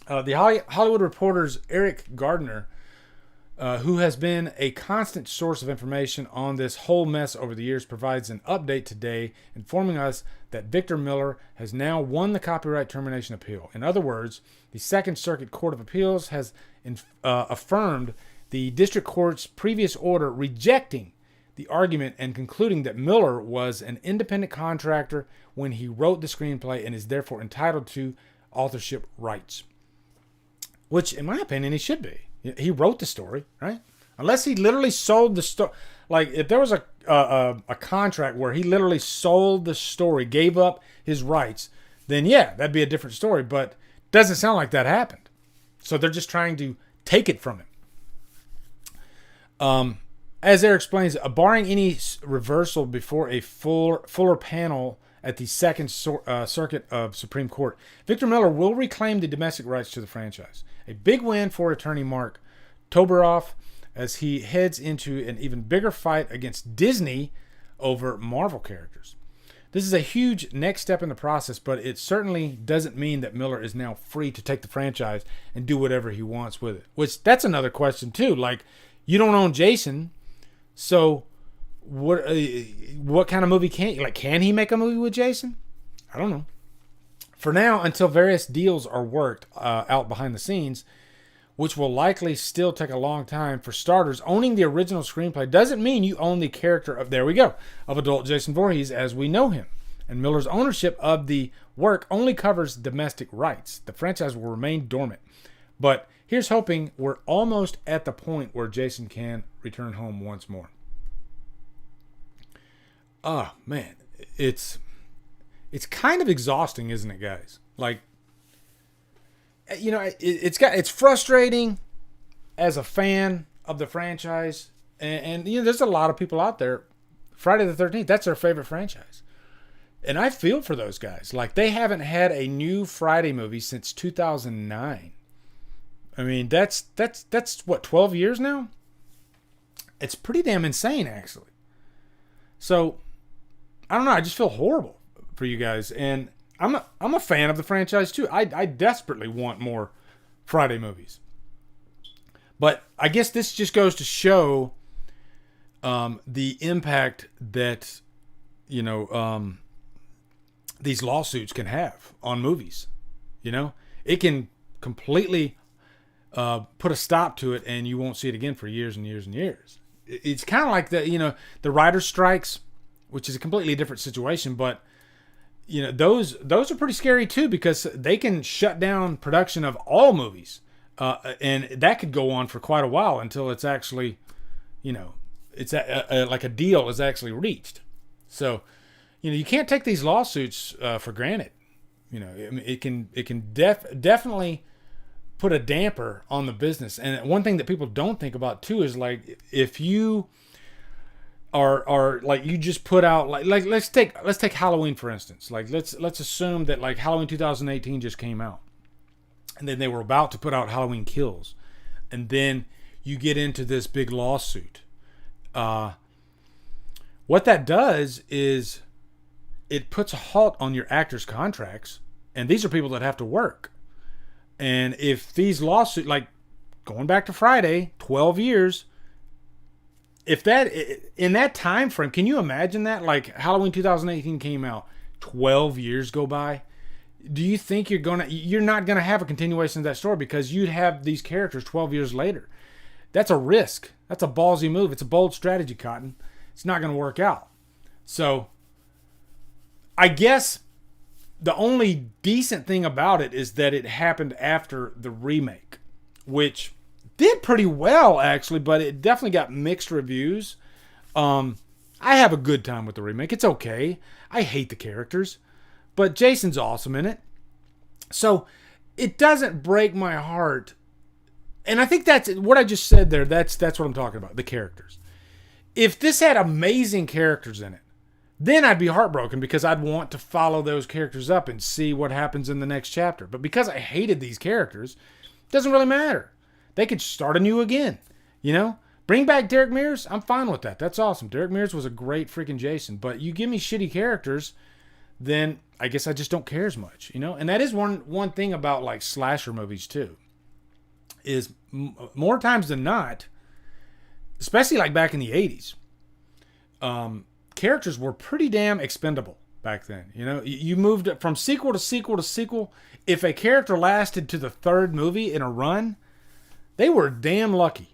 The Hollywood Reporter's Eric Gardner, who has been a constant source of information on this whole mess over the years, provides an update today informing us that Victor Miller has now won the copyright termination appeal. In other words, the Second Circuit Court of Appeals has affirmed the district court's previous order rejecting the argument and concluding that Miller was an independent contractor when he wrote the screenplay and is therefore entitled to authorship rights. Which, in my opinion, he should be. He wrote the story, right? Unless he literally sold the story. Like, if there was a contract where he literally sold the story, gave up his rights, then yeah, that'd be a different story. But it doesn't sound like that happened. So they're just trying to take it from him. As Eric explains, barring any reversal before a fuller panel at the Second Circuit of Supreme Court, Victor Miller will reclaim the domestic rights to the franchise. A big win for attorney Mark Toberoff as he heads into an even bigger fight against Disney over Marvel characters. This is a huge next step in the process, but it certainly doesn't mean that Miller is now free to take the franchise and do whatever he wants with it. Which, that's another question too. Like, you don't own Jason, so what kind of movie can he make a movie with Jason? I don't know. For now, until various deals are worked out behind the scenes, which will likely still take a long time. For starters, owning the original screenplay doesn't mean you own the character of adult Jason Voorhees as we know him. And Miller's ownership of the work only covers domestic rights. The franchise will remain dormant. But here's hoping we're almost at the point where Jason can return home once more. Oh, man. It's kind of exhausting, isn't it, guys? Like, you know, it's frustrating as a fan of the franchise, and you know, there's a lot of people out there. Friday the 13th, that's their favorite franchise, and I feel for those guys. Like, they haven't had a new Friday movie since 2009. I mean, that's what, 12 years now. It's pretty damn insane, actually. So, I don't know. I just feel horrible for you guys, and I'm a fan of the franchise too. I desperately want more Friday movies, but I guess this just goes to show the impact that these lawsuits can have on movies. You know, it can completely put a stop to it, and you won't see it again for years and years and years. It's kind of like the writer's strikes, which is a completely different situation, but you know, those are pretty scary too, because they can shut down production of all movies, and that could go on for quite a while until it's actually, it's like a deal is actually reached. So, you can't take these lawsuits for granted. It can definitely put a damper on the business. And one thing that people don't think about too is, like, if you are like, you just put out like let's take Halloween for instance. Like, let's assume that, like, Halloween 2018 just came out, and then they were about to put out Halloween Kills, and then you get into this big lawsuit. What that does is it puts a halt on your actors' contracts, and these are people that have to work. And if these lawsuits, like going back to Friday, 12 years. If that, in that time frame, can you imagine that? Like, Halloween 2018 came out, 12 years go by. Do you think you're not gonna have a continuation of that story, because you'd have these characters 12 years later? That's a risk. That's a ballsy move. It's a bold strategy, Cotton. It's not gonna work out. So, I guess the only decent thing about it is that it happened after the remake, which did pretty well, actually, but it definitely got mixed reviews. I have a good time with the remake. It's okay. I hate the characters, but Jason's awesome in it. So it doesn't break my heart. And I think that's what I just said there. That's what I'm talking about, the characters. If this had amazing characters in it, then I'd be heartbroken because I'd want to follow those characters up and see what happens in the next chapter. But because I hated these characters, it doesn't really matter. They could start anew again, you know? Bring back Derek Mears, I'm fine with that. That's awesome. Derek Mears was a great freaking Jason. But you give me shitty characters, then I guess I just don't care as much, you know? And that is one thing about like slasher movies too, is more times than not, especially like back in the 80s, characters were pretty damn expendable back then. You know, you moved from sequel to sequel to sequel. If a character lasted to the third movie in a run, they were damn lucky.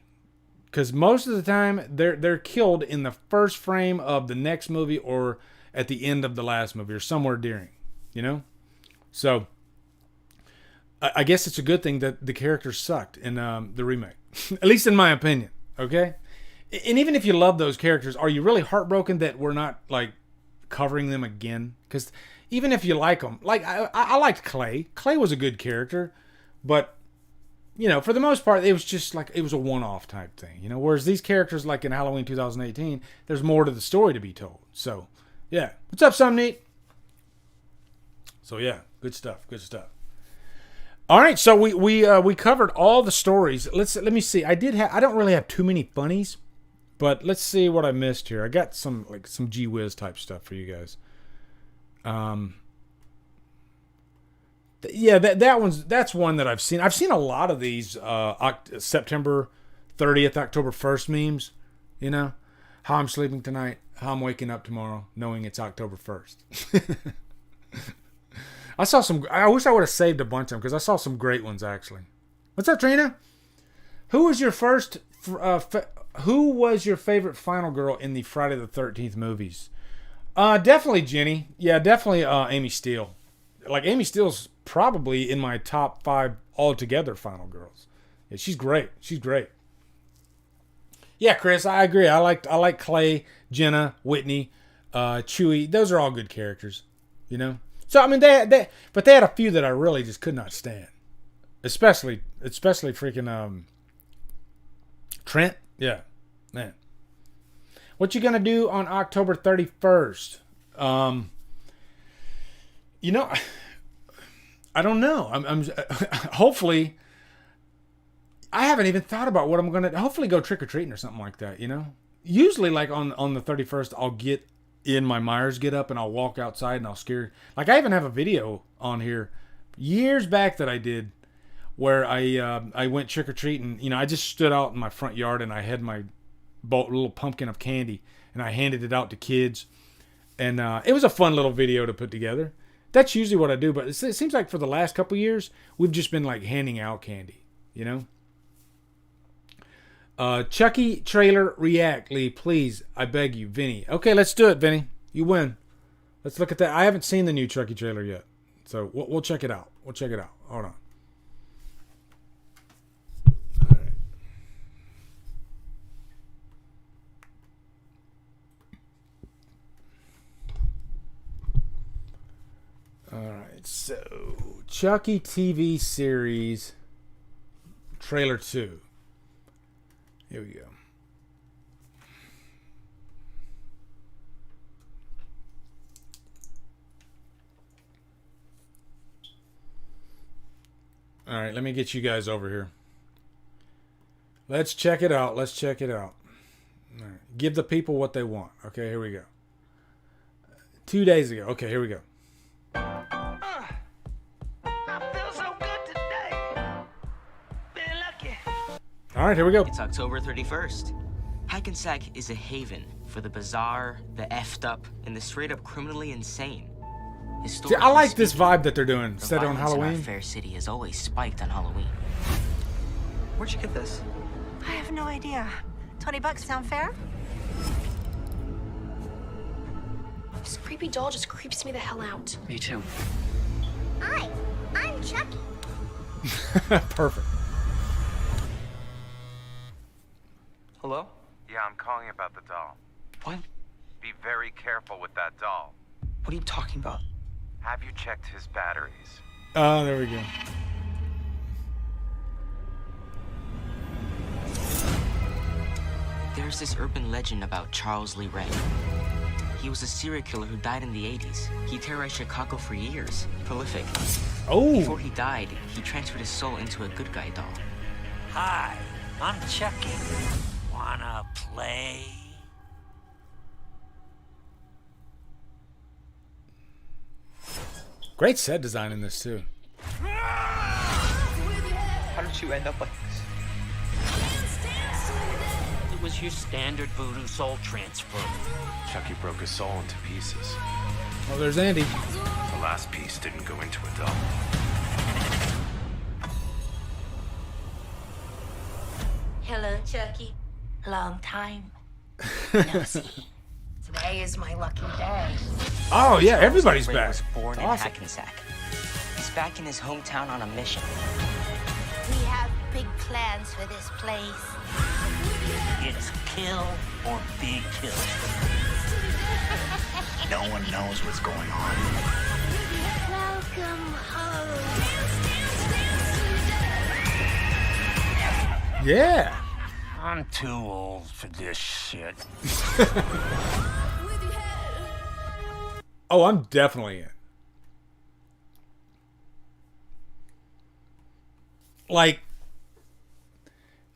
Because most of the time, they're killed in the first frame of the next movie or at the end of the last movie or somewhere during, you know? So, I guess it's a good thing that the characters sucked in the remake. At least in my opinion, okay? And even if you love those characters, are you really heartbroken that we're not, like, covering them again? Because even if you like them, like, I liked Clay. Clay was a good character, but... you know, for the most part, it was just like, it was a one-off type thing, you know, whereas these characters, like in Halloween 2018, there's more to the story to be told. So, yeah. What's up, Some Neat? So, yeah, good stuff, good stuff. All right, so we covered all the stories. Let me see. I don't really have too many funnies, but let's see what I missed here. I got some Gee Whiz type stuff for you guys. Yeah, that's one that I've seen. I've seen a lot of these September 30th, October 1st memes. You know, how I'm sleeping tonight, how I'm waking up tomorrow, knowing it's October 1st. I saw some. I wish I would have saved a bunch of them because I saw some great ones actually. What's up, Trina? Who was your favorite final girl in the Friday the 13th movies? Definitely Jenny. Yeah, definitely Amy Steele. Like Amy Steele's probably in my top 5 altogether final girls. Yeah, she's great. She's great. Yeah, Chris, I agree. I like Clay, Jenna, Whitney, Chewie. Those are all good characters, you know. So I mean, but they had a few that I really just could not stand, especially freaking Trent. Yeah, man. What you gonna do on October 31st? You know, I don't know. I'm hopefully. I haven't even thought about what I'm gonna. Hopefully, go trick or treating or something like that. You know, usually like on the 31st, I'll get in my Myers get up and I'll walk outside and I'll scare. Like I even have a video on here years back that I did where I went trick or treating. You know, I just stood out in my front yard and I had my little pumpkin of candy and I handed it out to kids, and it was a fun little video to put together. That's usually what I do, but it seems like for the last couple years we've just been like handing out candy, you know. Chucky trailer react, Lee, please, I beg you, Vinny. Okay, let's do it, Vinny. You win. Let's look at that. I haven't seen the new Chucky trailer yet, so we'll check it out. We'll check it out. Hold on. All right. All right. So, Chucky TV series trailer 2. Here we go. All right, let me get you guys over here. Let's check it out. Let's check it out. All right. Give the people what they want. Okay, here we go. 2 days ago. Okay, here we go. I feel so good today. Been lucky. All right, here we go. It's October 31st. Hackensack is a haven for the bizarre, the effed up, and the straight up criminally insane. See, I like this vibe that they're doing. Set on Halloween. Our fair city has always spiked on Halloween. Where'd you get this? I have no idea. $20 sound fair? This creepy doll just creeps me the hell out. Me too. Hi, I'm Chucky. Perfect. Hello? Yeah, I'm calling about the doll. What? Be very careful with that doll. What are you talking about? Have you checked his batteries? Oh, there we go. There's this urban legend about Charles Lee Ray. He was a serial killer who died in the 80s. He terrorized Chicago for years. Prolific. Oh. Before he died, he transferred his soul into a good guy doll. Hi, I'm Chucky. Wanna play? Great set design in this too. How did you end up like this? It was your standard voodoo soul transfer. Chucky broke his soul into pieces. Oh, there's Andy. The last piece didn't go into a doll. Hello, Chucky. Long time. No see. Today is my lucky day. Oh yeah, everybody's Ray back. was born Awesome. in Hackensack. He's back in his hometown on a mission. We have big plans for this place. It's kill or be killed. No one knows what's going on. Welcome home. Yeah. I'm too old for this shit. Oh, I'm definitely in. Like,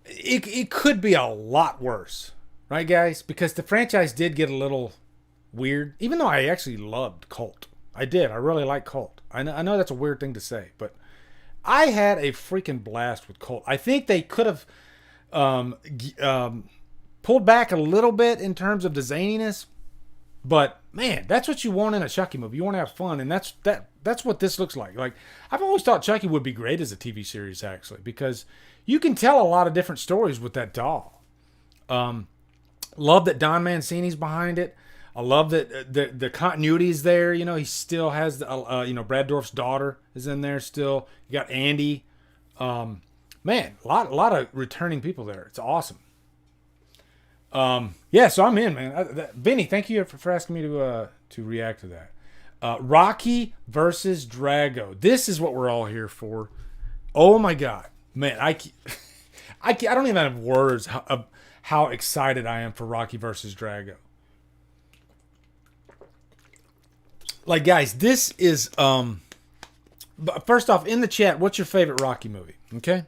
it could be a lot worse, right, guys? Because the franchise did get a little weird. Even though I actually loved Cult, I did. I really like Cult. I know that's a weird thing to say, but I had a freaking blast with Cult. I think they could have pulled back a little bit in terms of the zaniness, but man, that's what you want in a Chucky movie. You want to have fun, and that's what this looks like. Like, I've always thought Chucky would be great as a TV series, actually, because you can tell a lot of different stories with that doll. Love that Don Mancini's behind it. I love that the continuity is there. You know, he still has Brad Dourif's daughter is in there still. You got Andy. Man, a lot of returning people there. It's awesome. Yeah, so I'm in, man. Vinny, thank you for asking me to react to that. Rocky versus Drago. This is what we're all here for. Oh my God, man! I don't even have words of how excited I am for Rocky versus Drago. Like, guys, this is first off, in the chat, what's your favorite Rocky movie? Okay,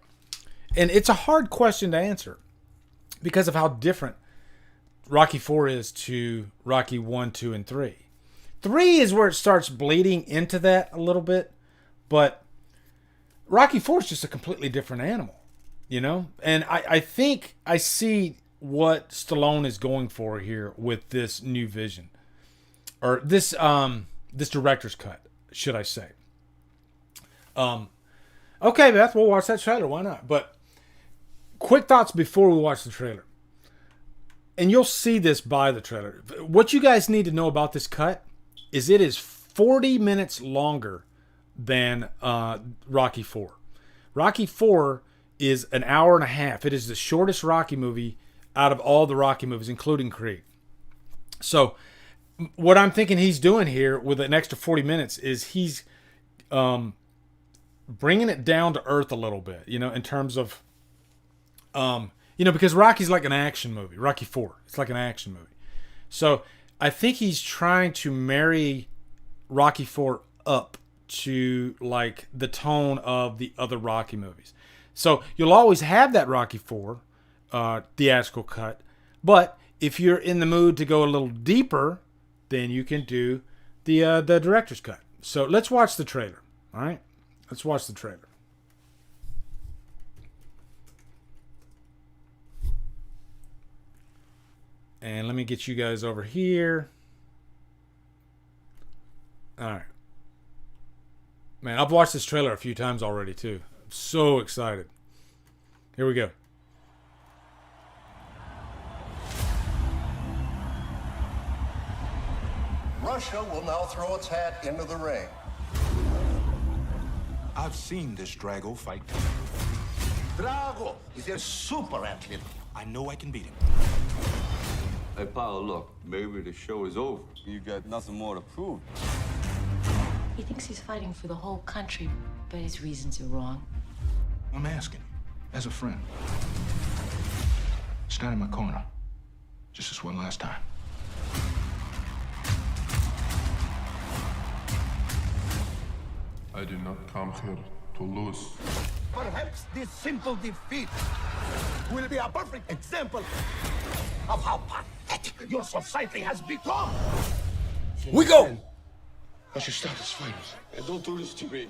and it's a hard question to answer because of how different Rocky 4 is to Rocky 1, 2, and 3. 3 is where it starts bleeding into that a little bit, but Rocky 4 is just a completely different animal, you know? And I think I see what Stallone is going for here with this new vision, or this director's cut, should I say. Okay, Beth, we'll watch that trailer. Why not? But quick thoughts before we watch the trailer. And you'll see this by the trailer. What you guys need to know about this cut is it is 40 minutes longer than Rocky 4. Rocky 4 is an hour and a half. It is the shortest Rocky movie out of all the Rocky movies, including Creed. So what I'm thinking he's doing here with an extra 40 minutes is he's bringing it down to earth a little bit, you know, in terms of, because Rocky's like an action movie. Rocky 4, it's like an action movie. So I think he's trying to marry Rocky 4 up to like the tone of the other Rocky movies. So you'll always have that Rocky 4 theatrical cut, but if you're in the mood to go a little deeper, then you can do the director's cut. So let's watch the trailer. All right, let's watch the trailer. And let me get you guys over here. All right. Man, I've watched this trailer a few times already, too. I'm so excited. Here we go. Russia will now throw its hat into the ring. I've seen this Drago fight. Drago is a super athlete. I know I can beat him. Hey, Paolo, look, maybe the show is over. You got nothing more to prove. He thinks he's fighting for the whole country, but his reasons are wrong. I'm asking, as a friend, stand in my corner, just this one last time. I did not come here to lose. Perhaps this simple defeat will be a perfect example of how pathetic your society has become. We go! I should stop this fight. And don't do this to me.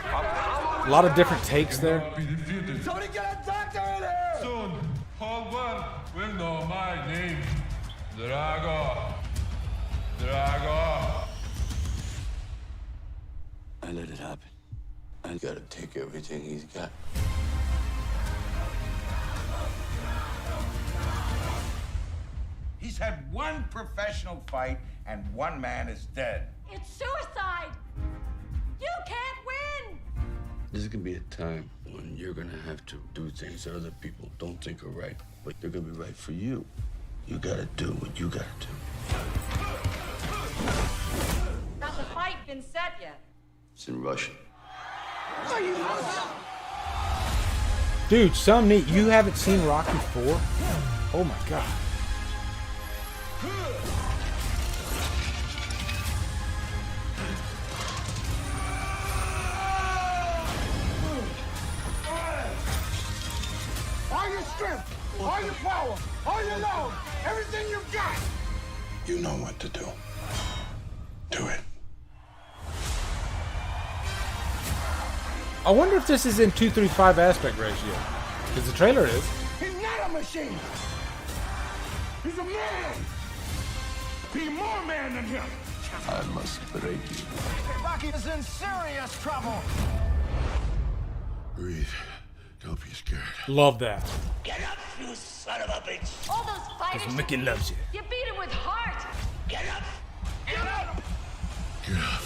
A lot of different takes there. Somebody get a doctor in here! Soon, whole world will know my name. Drago. Drago. I let it happen. I gotta take everything he's got. He's had one professional fight, and one man is dead. It's suicide! You can't win! This is gonna be a time when you're gonna have to do things that other people don't think are right, but they're gonna be right for you. You gotta do what you gotta do. Has the fight been set yet? It's in Russian. Dude, some neat. You haven't seen Rocky 4? Oh my god. All your strength, all your power, all your love, everything you've got. You know what to do. Do it. I wonder if this is in 2:3:5 aspect ratio. Because the trailer is. He's not a machine. He's a man. Be more man than him. I must break you. Rocky is in serious trouble. Breathe. Don't be scared. Love that. Get up, you son of a bitch. All those fighters. Because Mickey loves you. You beat him with heart. Get up. Get up. Get up.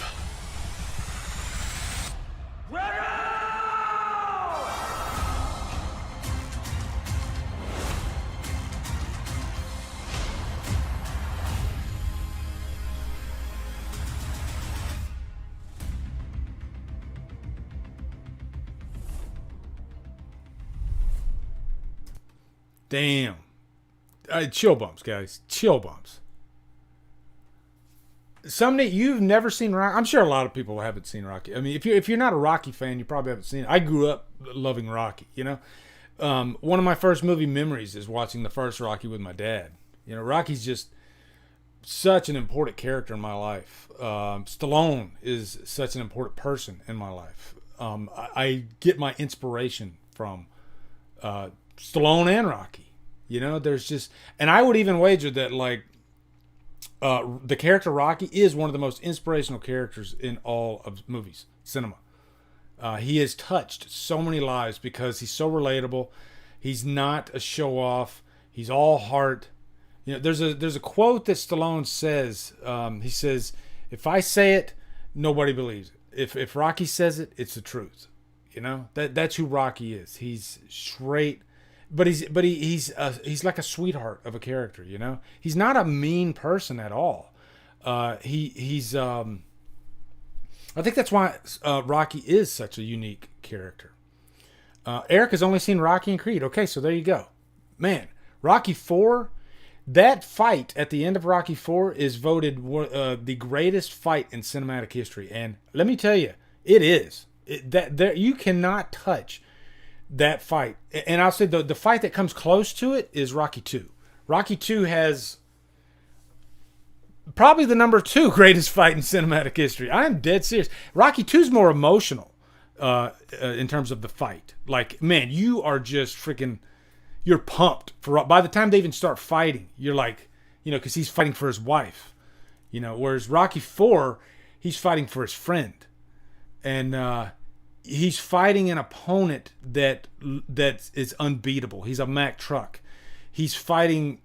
Damn. Chill bumps, guys. Chill bumps. Somebody you've never seen Rocky. I'm sure a lot of people haven't seen Rocky. I mean, if you're not a Rocky fan, you probably haven't seen it. I grew up loving Rocky. You know, one of my first movie memories is watching the first Rocky with my dad. You know, Rocky's just such an important character in my life. Stallone is such an important person in my life. I get my inspiration from Stallone and Rocky. You know, there's just, and I would even wager that like the character Rocky is one of the most inspirational characters in all of movies, cinema. He has touched so many lives because he's so relatable. He's not a show off. He's all heart. You know, there's a quote that Stallone says. He says, "If I say it, nobody believes it. If Rocky says it, it's the truth." You know, that's who Rocky is. He's straight. But he's like a sweetheart of a character, you know. He's not a mean person at all. He's I think that's why Rocky is such a unique character. Eric has only seen Rocky and Creed. Okay, so there you go, man. Rocky 4, that fight at the end of Rocky 4 is voted the greatest fight in cinematic history, and let me tell you, it is. You cannot touch that fight. And I'll say the fight that comes close to it is Rocky 2. Rocky 2 has probably the number 2 greatest fight in cinematic history. I am dead serious. Rocky 2 is more emotional in terms of the fight. Like, man, you are just freaking, you're pumped. By the time they even start fighting, you're like, you know, because he's fighting for his wife. You know, whereas Rocky 4, he's fighting for his friend. And he's fighting an opponent that is unbeatable. He's a Mack truck. He's fighting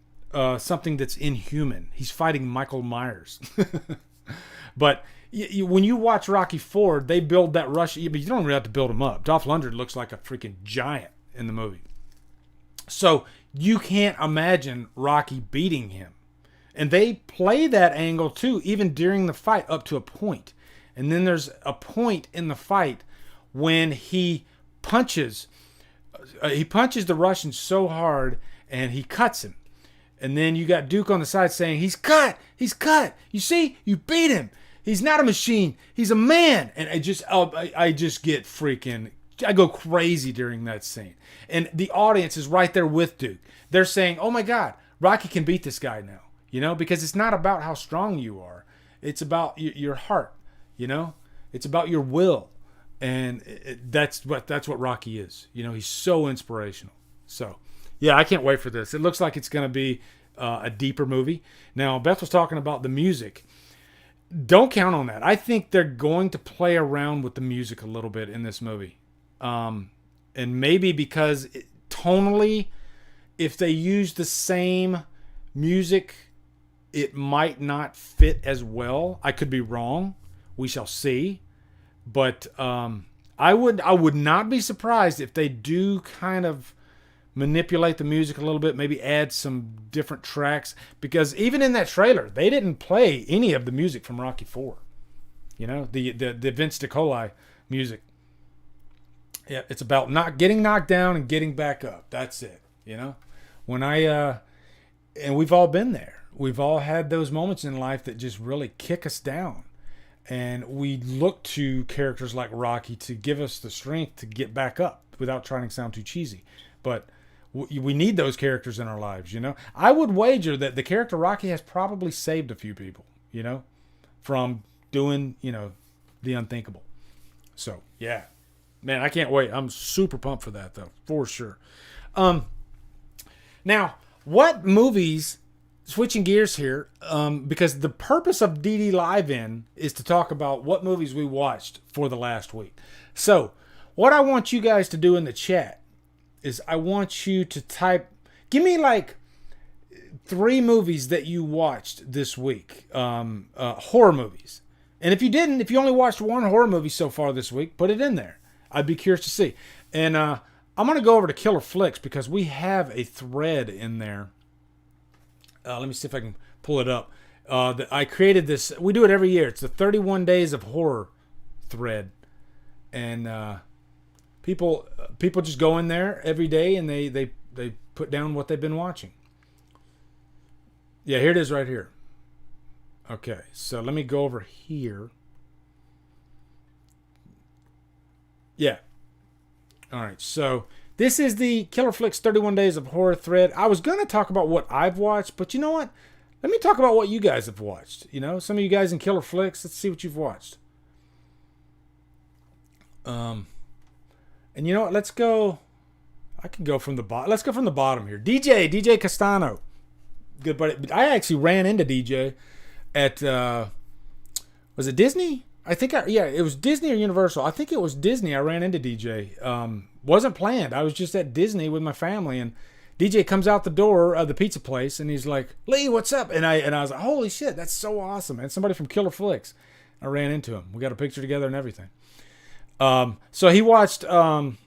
something that's inhuman. He's fighting Michael Myers. But when you watch Rocky 4, they build that rush, but you don't really have to build him up. Dolph Lundgren looks like a freaking giant in the movie. So you can't imagine Rocky beating him. And they play that angle too, even during the fight up to a point. And then there's a point in the fight when he punches the Russian so hard and he cuts him. And then you got Duke on the side saying, he's cut. You see, you beat him. He's not a machine. He's a man. And I just get freaking, I go crazy during that scene. And the audience is right there with Duke. They're saying, oh my God, Rocky can beat this guy now. You know, because it's not about how strong you are. It's about your heart, you know. It's about your will. And that's what Rocky is. You know, he's so inspirational. So, yeah, I can't wait for this. It looks like it's going to be a deeper movie. Now, Beth was talking about the music. Don't count on that. I think they're going to play around with the music a little bit in this movie. And maybe because tonally, if they use the same music, it might not fit as well. I could be wrong. We shall see. But I would not be surprised if they do kind of manipulate the music a little bit, maybe add some different tracks. Because even in that trailer, they didn't play any of the music from Rocky IV. You know, the Vince DiCola music. Yeah, it's about not getting knocked down and getting back up. That's it. You know, and we've all been there. We've all had those moments in life that just really kick us down. And we look to characters like Rocky to give us the strength to get back up without trying to sound too cheesy. But we need those characters in our lives, you know. I would wager that the character Rocky has probably saved a few people, you know, from doing, you know, the unthinkable. So, yeah. Man, I can't wait. I'm super pumped for that, though, for sure. Now, what movies... Switching gears here, because the purpose of DD Live In is to talk about what movies we watched for the last week. So, what I want you guys to do in the chat is I want you to type, give me like 3 movies that you watched this week, horror movies. And if you only watched one horror movie so far this week, put it in there. I'd be curious to see. And I'm going to go over to Killer Flicks because we have a thread in there. Let me see if I can pull it up. I created this. We do it every year. It's the 31 Days of Horror thread. And people just go in there every day and they put down what they've been watching. Yeah, here it is right here. Okay, so let me go over here. Yeah. All right, so... This is the Killer Flicks 31 Days of Horror thread. I was going to talk about what I've watched, but you know what? Let me talk about what you guys have watched. You know, some of you guys in Killer Flicks, let's see what you've watched. And you know what? Let's go. I can go from the bottom. Let's go from the bottom here. DJ Castano. Good buddy. I actually ran into DJ at, was it Disney? It was Disney or Universal. I think it was Disney. I ran into DJ. Wasn't planned. I was just at Disney with my family, and DJ comes out the door of the pizza place, and he's like, "Lee, what's up?" And I was like, "Holy shit, that's so awesome!" And somebody from Killer Flicks. I ran into him. We got a picture together and everything. So he watched one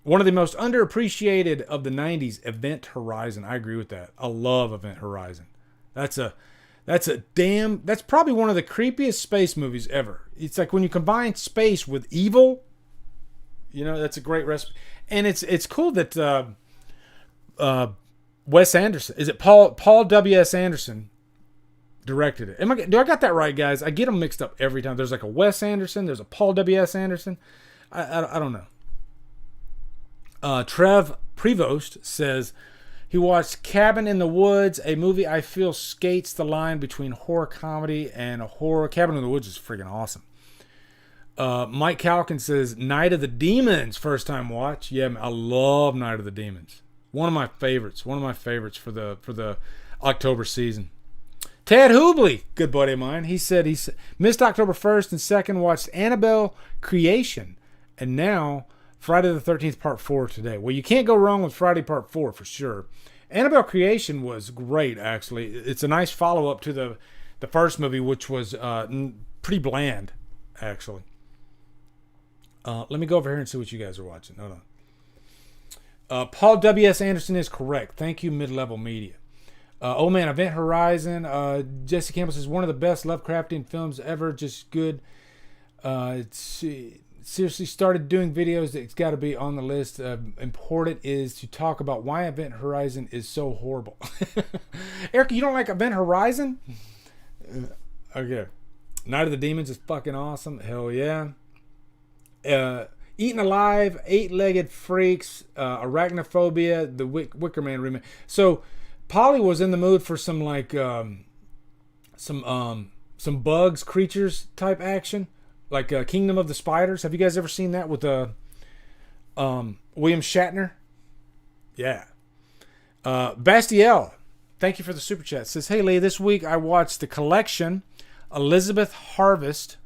of the most underappreciated of the '90s, Event Horizon. I agree with that. I love Event Horizon. That's probably one of the creepiest space movies ever. It's like when you combine space with evil. You know, that's a great recipe. And it's cool that Wes Anderson, is it Paul W.S. Anderson directed it. Do I got that right, guys? I get them mixed up every time. There's like a Wes Anderson, there's a Paul W.S. Anderson. I don't know. Trev Prevost says he watched Cabin in the Woods, a movie I feel skates the line between horror comedy and horror. Cabin in the Woods is freaking awesome. Mike Calkin says Night of the Demons, first time watch. Yeah, I love Night of the Demons. One of my favorites for the October season. Ted Hubley, good buddy of mine, he said he missed October 1st and 2nd, watched Annabelle Creation, and now Friday the 13th Part 4 today. Well, you can't go wrong with Friday Part 4 for sure. Annabelle Creation was great, actually. It's a nice follow-up to the first movie, which was pretty bland, actually. Let me go over here and see what you guys are watching. Hold on. Paul W.S. Anderson is correct. Thank you, Mid-Level Media. Oh man, Event Horizon. Jesse Campbell says one of the best Lovecraftian films ever. Just good. Seriously started doing videos. It's got to be on the list. Important is to talk about why Event Horizon is so horrible. Erica, you don't like Event Horizon? Okay. Night of the Demons is fucking awesome. Hell yeah. Eaten Alive, Eight-Legged Freaks, Arachnophobia, the Wicker Man remake. So Polly was in the mood for some like some bugs, creatures type action, like Kingdom of the Spiders. Have you guys ever seen that with William Shatner? Yeah. Bastiel, thank you for the super chat. Says, hey Lee, this week I watched The Collection, Elizabeth Harvest,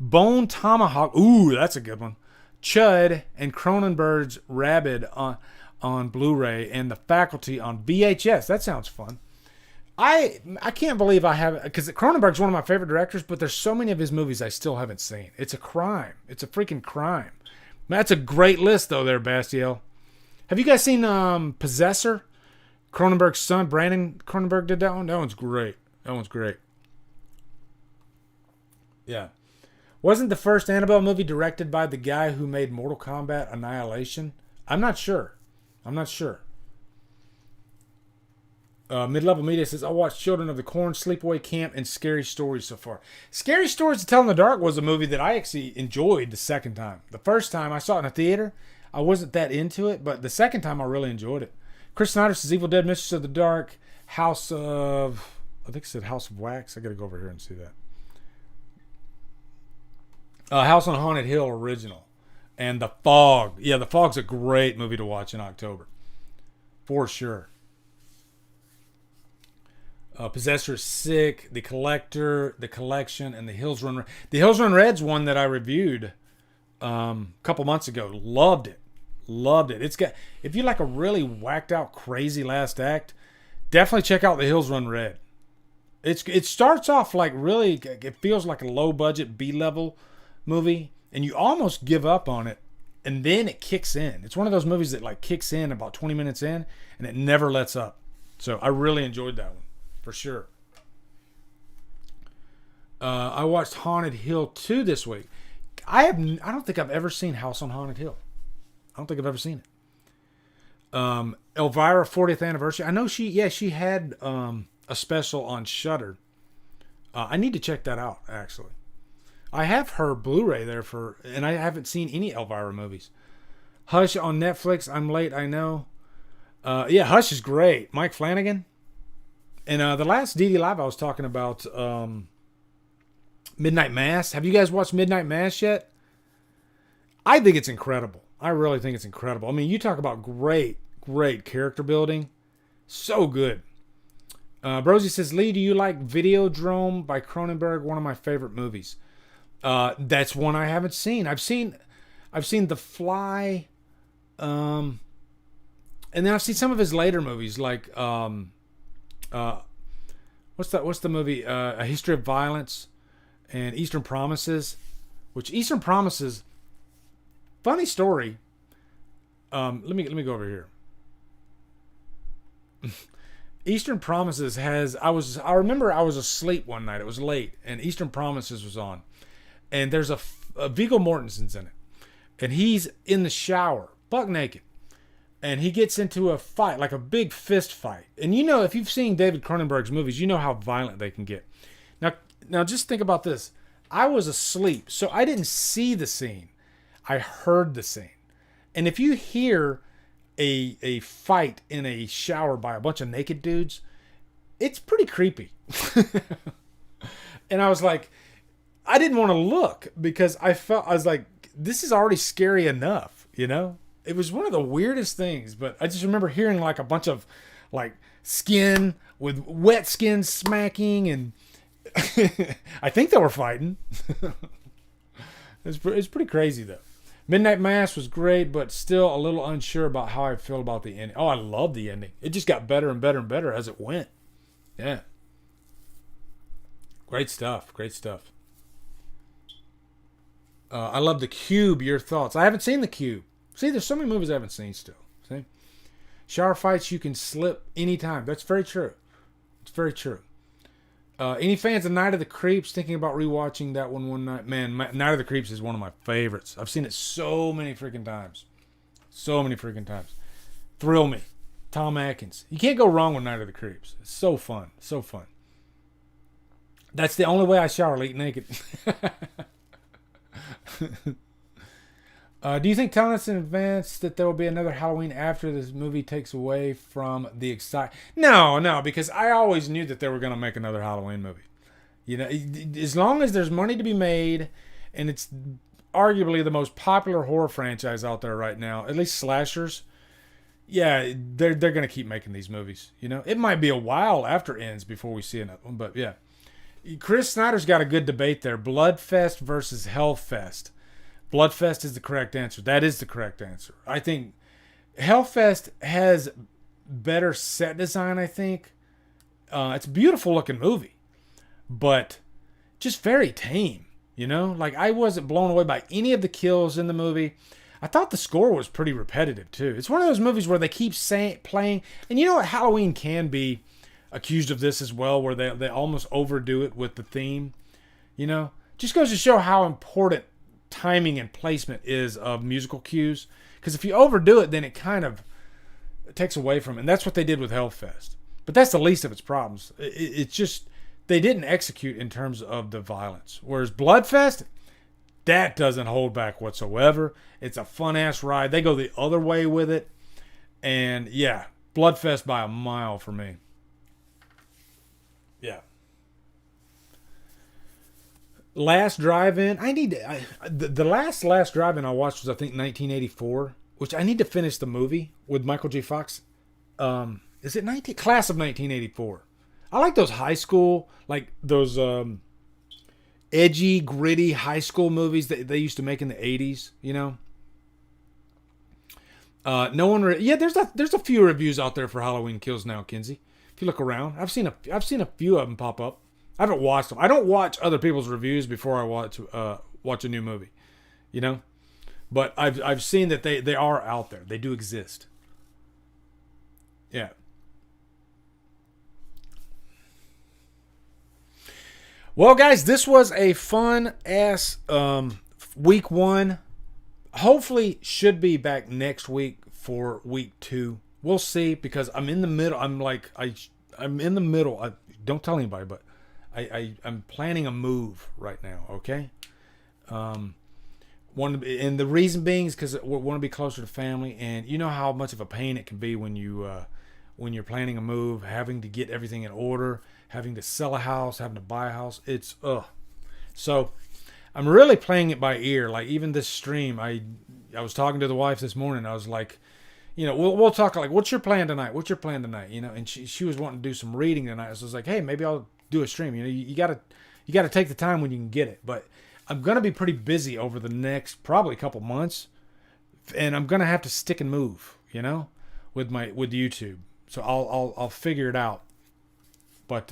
Bone Tomahawk. Ooh, that's a good one. Chud and Cronenberg's Rabid on Blu-ray and The Faculty on VHS. That sounds fun. I can't believe I haven't, because Cronenberg's one of my favorite directors, but there's so many of his movies I still haven't seen. It's a crime. It's a freaking crime. That's a great list though there, Bastiel. Have you guys seen Possessor? Cronenberg's son, Brandon Cronenberg, did that one. That one's great. That one's great. Yeah. Wasn't the first Annabelle movie directed by the guy who made Mortal Kombat Annihilation? I'm not sure. Mid-Level Media says, I watched Children of the Corn, Sleepaway Camp, and Scary Stories so far. Scary Stories to Tell in the Dark was a movie that I actually enjoyed the second time. The first time I saw it in a theater, I wasn't that into it, but the second time I really enjoyed it. Chris Snyder says, Evil Dead, Mistress of the Dark, House of Wax. I gotta go over here and see that. House on Haunted Hill original. And The Fog. Yeah, The Fog's a great movie to watch in October. For sure. Possessor is sick. The Collector, The Collection, and The Hills Run Red. The Hills Run Red's one that I reviewed a couple months ago. Loved it. It's got, if you like a really whacked out crazy last act, definitely check out The Hills Run Red. It starts off like really, it feels like a low budget B-level movie, and you almost give up on it, and then it kicks in. It's one of those movies that like kicks in about 20 minutes in, and it never lets up. So I really enjoyed that one, for sure. I watched Haunted Hill 2 this week. I don't think I've ever seen House on Haunted Hill. I don't think I've ever seen it. Elvira 40th anniversary. I know she had a special on Shudder. I need to check that out, actually. I have her Blu-ray there and I haven't seen any Elvira movies. Hush on Netflix. I'm late, I know. Yeah, Hush is great. Mike Flanagan. And the last DD Live I was talking about Midnight Mass. Have you guys watched Midnight Mass yet? I think it's incredible. I really think it's incredible. I mean, you talk about great character building. So good. Brosie says, Lee, do you like Videodrome by Cronenberg? One of my favorite movies. That's one I haven't seen. I've seen The Fly, and then I've seen some of his later movies, like what's the movie? A History of Violence and Eastern Promises. Which Eastern Promises, funny story. Let me go over here. Eastern Promises has. I remember I was asleep one night. It was late, and Eastern Promises was on. And there's a Viggo Mortensen's in it. And he's in the shower, buck naked. And he gets into a fight, like a big fist fight. And you know, if you've seen David Cronenberg's movies, you know how violent they can get. Now just think about this. I was asleep, so I didn't see the scene. I heard the scene. And if you hear a fight in a shower by a bunch of naked dudes, it's pretty creepy. And I was like, I didn't want to look because I was like, this is already scary enough, you know? It was one of the weirdest things, but I just remember hearing like a bunch of like skin with wet skin smacking, and I think they were fighting. It's pretty crazy though. Midnight Mass was great, but still a little unsure about how I feel about the ending. Oh, I love the ending. It just got better and better and better as it went. Yeah. Great stuff. I love The Cube. Your thoughts? I haven't seen The Cube. See, there's so many movies I haven't seen still. See? Shower fights, you can slip anytime. That's very true. It's very true. Any fans of Night of the Creeps? Thinking about rewatching that one night. Man, Night of the Creeps is one of my favorites. I've seen it so many freaking times. Thrill me. Tom Atkins. You can't go wrong with Night of the Creeps. It's so fun. That's the only way I shower, eat naked. Do you think telling us in advance that there will be another Halloween after this movie takes away from the excitement? No, because I always knew that they were going to make another Halloween movie. You know, as long as there's money to be made, and it's arguably the most popular horror franchise out there right now, at least slashers. Yeah, they're going to keep making these movies. You know, it might be a while after it ends before we see another one, but yeah. Chris Snyder's got a good debate there. Bloodfest versus Hellfest. Bloodfest is the correct answer. That is the correct answer. I think Hellfest has better set design, I think. It's a beautiful looking movie, but just very tame, you know? Like, I wasn't blown away by any of the kills in the movie. I thought the score was pretty repetitive, too. It's one of those movies where they keep playing. And you know what? Halloween can be accused of this as well, where they almost overdo it with the theme. You know? Just goes to show how important timing and placement is of musical cues. Because if you overdo it, then it kind of takes away from it. And that's what they did with Hellfest. But that's the least of its problems. It's just, they didn't execute in terms of the violence. Whereas Bloodfest, that doesn't hold back whatsoever. It's a fun-ass ride. They go the other way with it. And, yeah, Bloodfest by a mile for me. Yeah. Last drive-in. The last drive-in I watched was, I think, 1984, which I need to finish the movie with Michael J. Fox. Is it Class of 1984? I like those high school, like those... edgy, gritty high school movies that they used to make in the 80s, you know. There's a few reviews out there for Halloween Kills now, Kinsey. If you look around, I've seen a few of them pop up. I haven't watched them. I don't watch other people's reviews before I watch a new movie, you know. But I've seen that they are out there. They do exist. Yeah. Well, guys, this was a fun-ass week 1. Hopefully, should be back next week for week 2. We'll see, because I'm in the middle. I'm in the middle. Don't tell anybody, but I'm planning a move right now, okay? And the reason being is because we want to be closer to family, and you know how much of a pain it can be when you're planning a move, having to get everything in order, having to sell a house, having to buy a house. It's So I'm really playing it by ear. Like, even this stream, I was talking to the wife this morning. I was like, you know, we'll talk like, what's your plan tonight? What's your plan tonight? You know, and she was wanting to do some reading tonight. So I was like, hey, maybe I'll do a stream. You know, you gotta take the time when you can get it. But I'm gonna be pretty busy over the next probably a couple months, and I'm gonna have to stick and move, you know, with YouTube. So I'll figure it out. But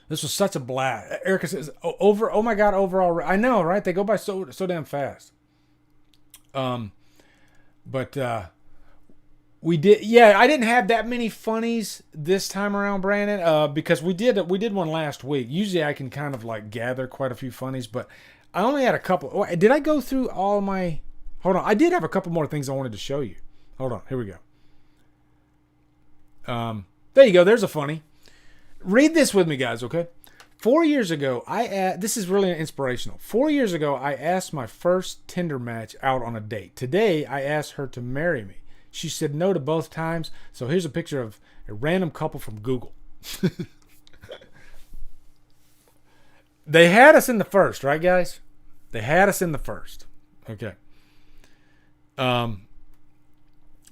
this was such a blast. Erica says, oh my God, overall. I know, right? They go by so damn fast. But we did, yeah, I didn't have that many funnies this time around, Brandon, because we did one last week. Usually I can kind of like gather quite a few funnies, but I only had a couple. Did I go through all my, hold on. I did have a couple more things I wanted to show you. Hold on. Here we go. There you go. There's a funny. Read this with me, guys, okay? 4 years ago, this is really inspirational. 4 years ago, I asked my first Tinder match out on a date. Today, I asked her to marry me. She said no to both times. So here's a picture of a random couple from Google. They had us in the first, right, guys? They had us in the first. Okay.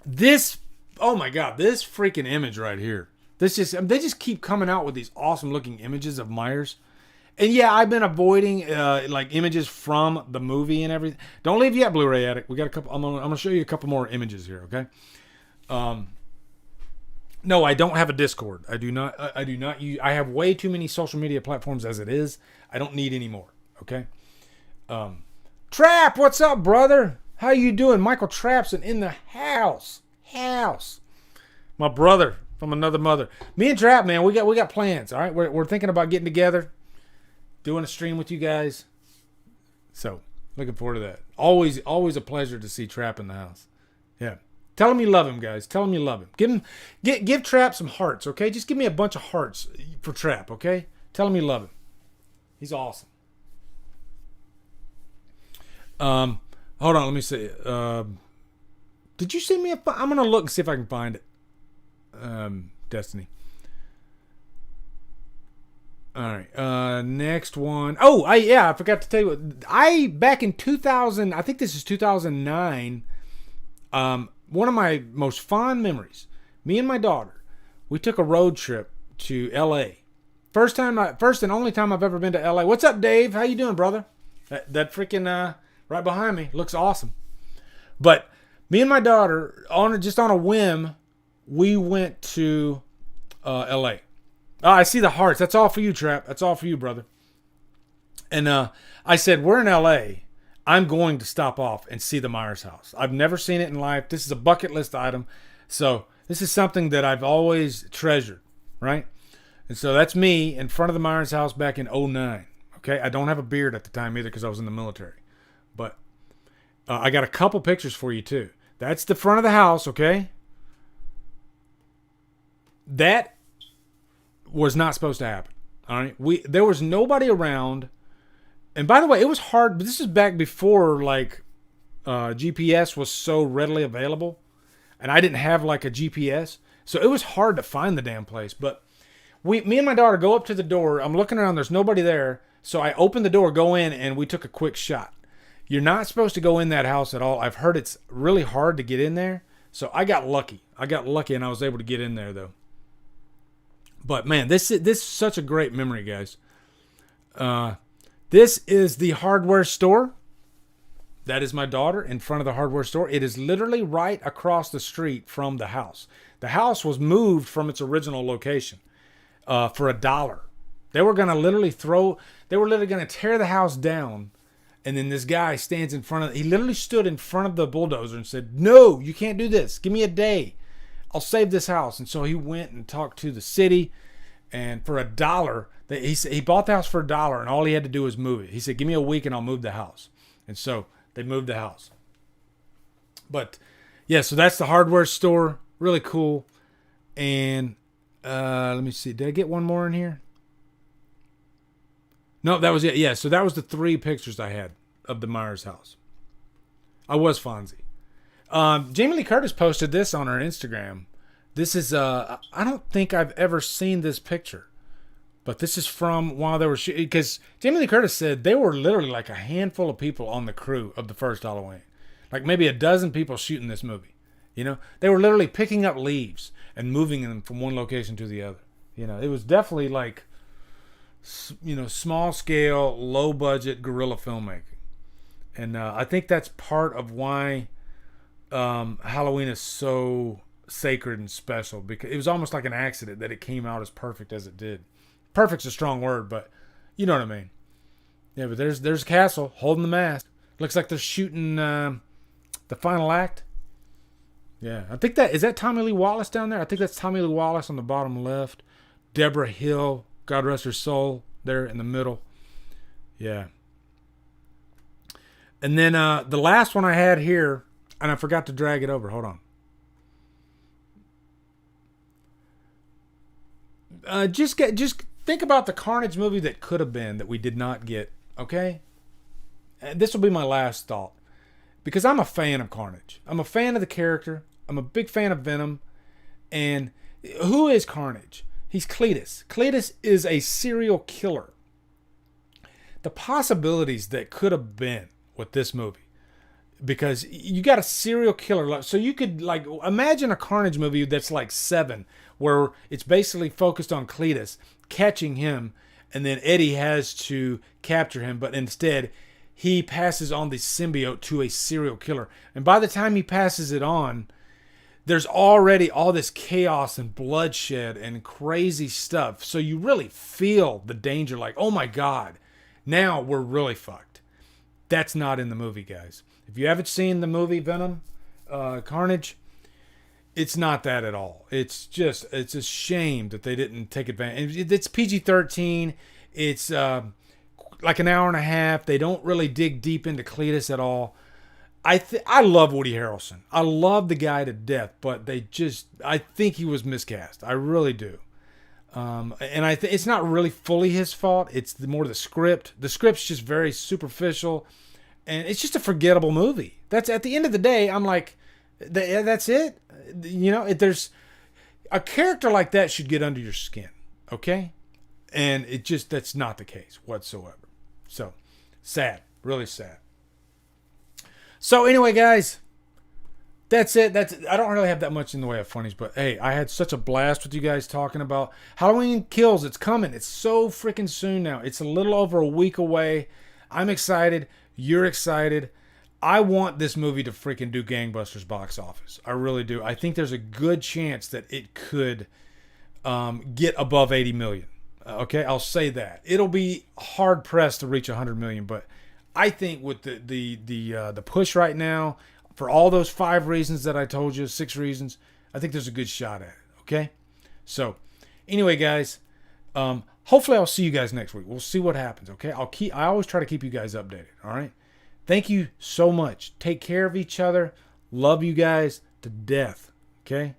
This, oh my God, this freaking image right here. They just keep coming out with these awesome looking images of Myers. And yeah, I've been avoiding like images from the movie and everything. Don't leave yet, Blu-ray Addict. We got a couple. I'm gonna show you a couple more images here, okay? No, I don't have a Discord. I do not use. I have way too many social media platforms as it is. I don't need any more. Okay. Trap, what's up, brother? How you doing? Michael Trapson in the house. My brother from another mother. Me and Trap, man, we got plans. All right, we're thinking about getting together, doing a stream with you guys. So looking forward to that. Always a pleasure to see Trap in the house. Yeah. Tell him you love him, guys. Tell him you love him. Give Trap some hearts, okay? Just give me a bunch of hearts for Trap, okay? Tell him you love him. He's awesome. Hold on, let me see. Did you send me a? I'm gonna look and see if I can find it. Destiny. All right. Next one. Oh, I forgot to tell you. Back in 2000, I think this is 2009. One of my most fond memories. Me and my daughter, we took a road trip to L.A. First and only time I've ever been to L.A. What's up, Dave? How you doing, brother? That freaking right behind me looks awesome. But me and my daughter, just on a whim, we went to L.A. Oh, I see the hearts. That's all for you, Trap. That's all for you, brother. And I said, we're in L.A. I'm going to stop off and see the Myers house. I've never seen it in life. This is a bucket list item. So this is something that I've always treasured, right? And so that's me in front of the Myers house back in 2009. Okay, I don't have a beard at the time either because I was in the military. But I got a couple pictures for you too. That's the front of the house, okay? That was not supposed to happen. All right, there was nobody around. And by the way, it was hard. But this is back before GPS was so readily available, and I didn't have like a GPS, so it was hard to find the damn place. But me and my daughter go up to the door. I'm looking around. There's nobody there, so I open the door, go in, and we took a quick shot. You're not supposed to go in that house at all. I've heard it's really hard to get in there, so I got lucky. And I was able to get in there though. But man, this is such a great memory, guys. This is the hardware store. That is my daughter in front of the hardware store. It is literally right across the street from the house. The house was moved from its original location for $1. They were going to tear the house down. And then this guy stands in front of, he literally stood in front of the bulldozer and said, "No, you can't do this. Give me a day. I'll save this house." And so he went and talked to the city, and for $1, he bought the house for $1, and all he had to do was move it. He said, "Give me a week and I'll move the house." And so they moved the house. But yeah, so that's the hardware store. Really cool. And let me see. Did I get one more in here? No, that was it. Yeah, so that was the 3 pictures I had of the Myers house. I was Fonzie. Jamie Lee Curtis posted this on her Instagram. This is, I don't think I've ever seen this picture. But this is from while they were shooting. Because Jamie Lee Curtis said they were literally like a handful of people on the crew of the first Halloween. Like maybe a dozen people shooting this movie. You know, they were literally picking up leaves and moving them from one location to the other. You know, it was definitely like, you know, small scale, low budget guerrilla filmmaking. And I think that's part of why Halloween is so sacred and special, because it was almost like an accident that it came out as perfect as it did. Perfect's a strong word, but you know what I mean. Yeah, but there's Castle holding the mask. Looks like they're shooting the final act. Yeah, I think is that Tommy Lee Wallace down there? I think that's Tommy Lee Wallace on the bottom left. Deborah Hill, God rest her soul, there in the middle. Yeah. And then the last one I had here, and I forgot to drag it over. Hold on. Just think about the Carnage movie that could have been that we did not get. Okay. And this will be my last thought, because I'm a fan of Carnage. I'm a fan of the character. I'm a big fan of Venom. And who is Carnage? He's Cletus. Cletus is a serial killer. The possibilities that could have been with this movie, because you got a serial killer. So you could like imagine a Carnage movie that's like Seven, where it's basically focused on Cletus catching him, and then Eddie has to capture him, but instead he passes on the symbiote to a serial killer. And by the time he passes it on, there's already all this chaos and bloodshed and crazy stuff. So you really feel the danger, like, oh my God, now we're really fucked. That's not in the movie, guys. If you haven't seen the movie Venom, Carnage, it's not that at all. It's a shame that they didn't take advantage. It's PG-13. It's like an hour and a half. They don't really dig deep into Cletus at all. I love Woody Harrelson. I love the guy to death, but I think he was miscast. I really do. And it's not really fully his fault. It's more the script. The script's just very superficial, and it's just a forgettable movie. That's at the end of the day. I'm like, that's it. You know, there's a character like that should get under your skin, okay? And that's not the case whatsoever. So sad, really sad. So anyway, guys. That's it. I don't really have that much in the way of funnies, but hey, I had such a blast with you guys talking about Halloween Kills. It's coming. It's so freaking soon now. It's a little over a week away. I'm excited. You're excited. I want this movie to freaking do gangbusters box office. I really do. I think there's a good chance that it could get above 80 million. Okay, I'll say that. It'll be hard pressed to reach 100 million, but I think with the push right now, for all those 5 reasons that I told you, 6 reasons, I think there's a good shot at it. Okay? So, anyway, guys, hopefully I'll see you guys next week. We'll see what happens. Okay? I always try to keep you guys updated. All right? Thank you so much. Take care of each other. Love you guys to death. Okay?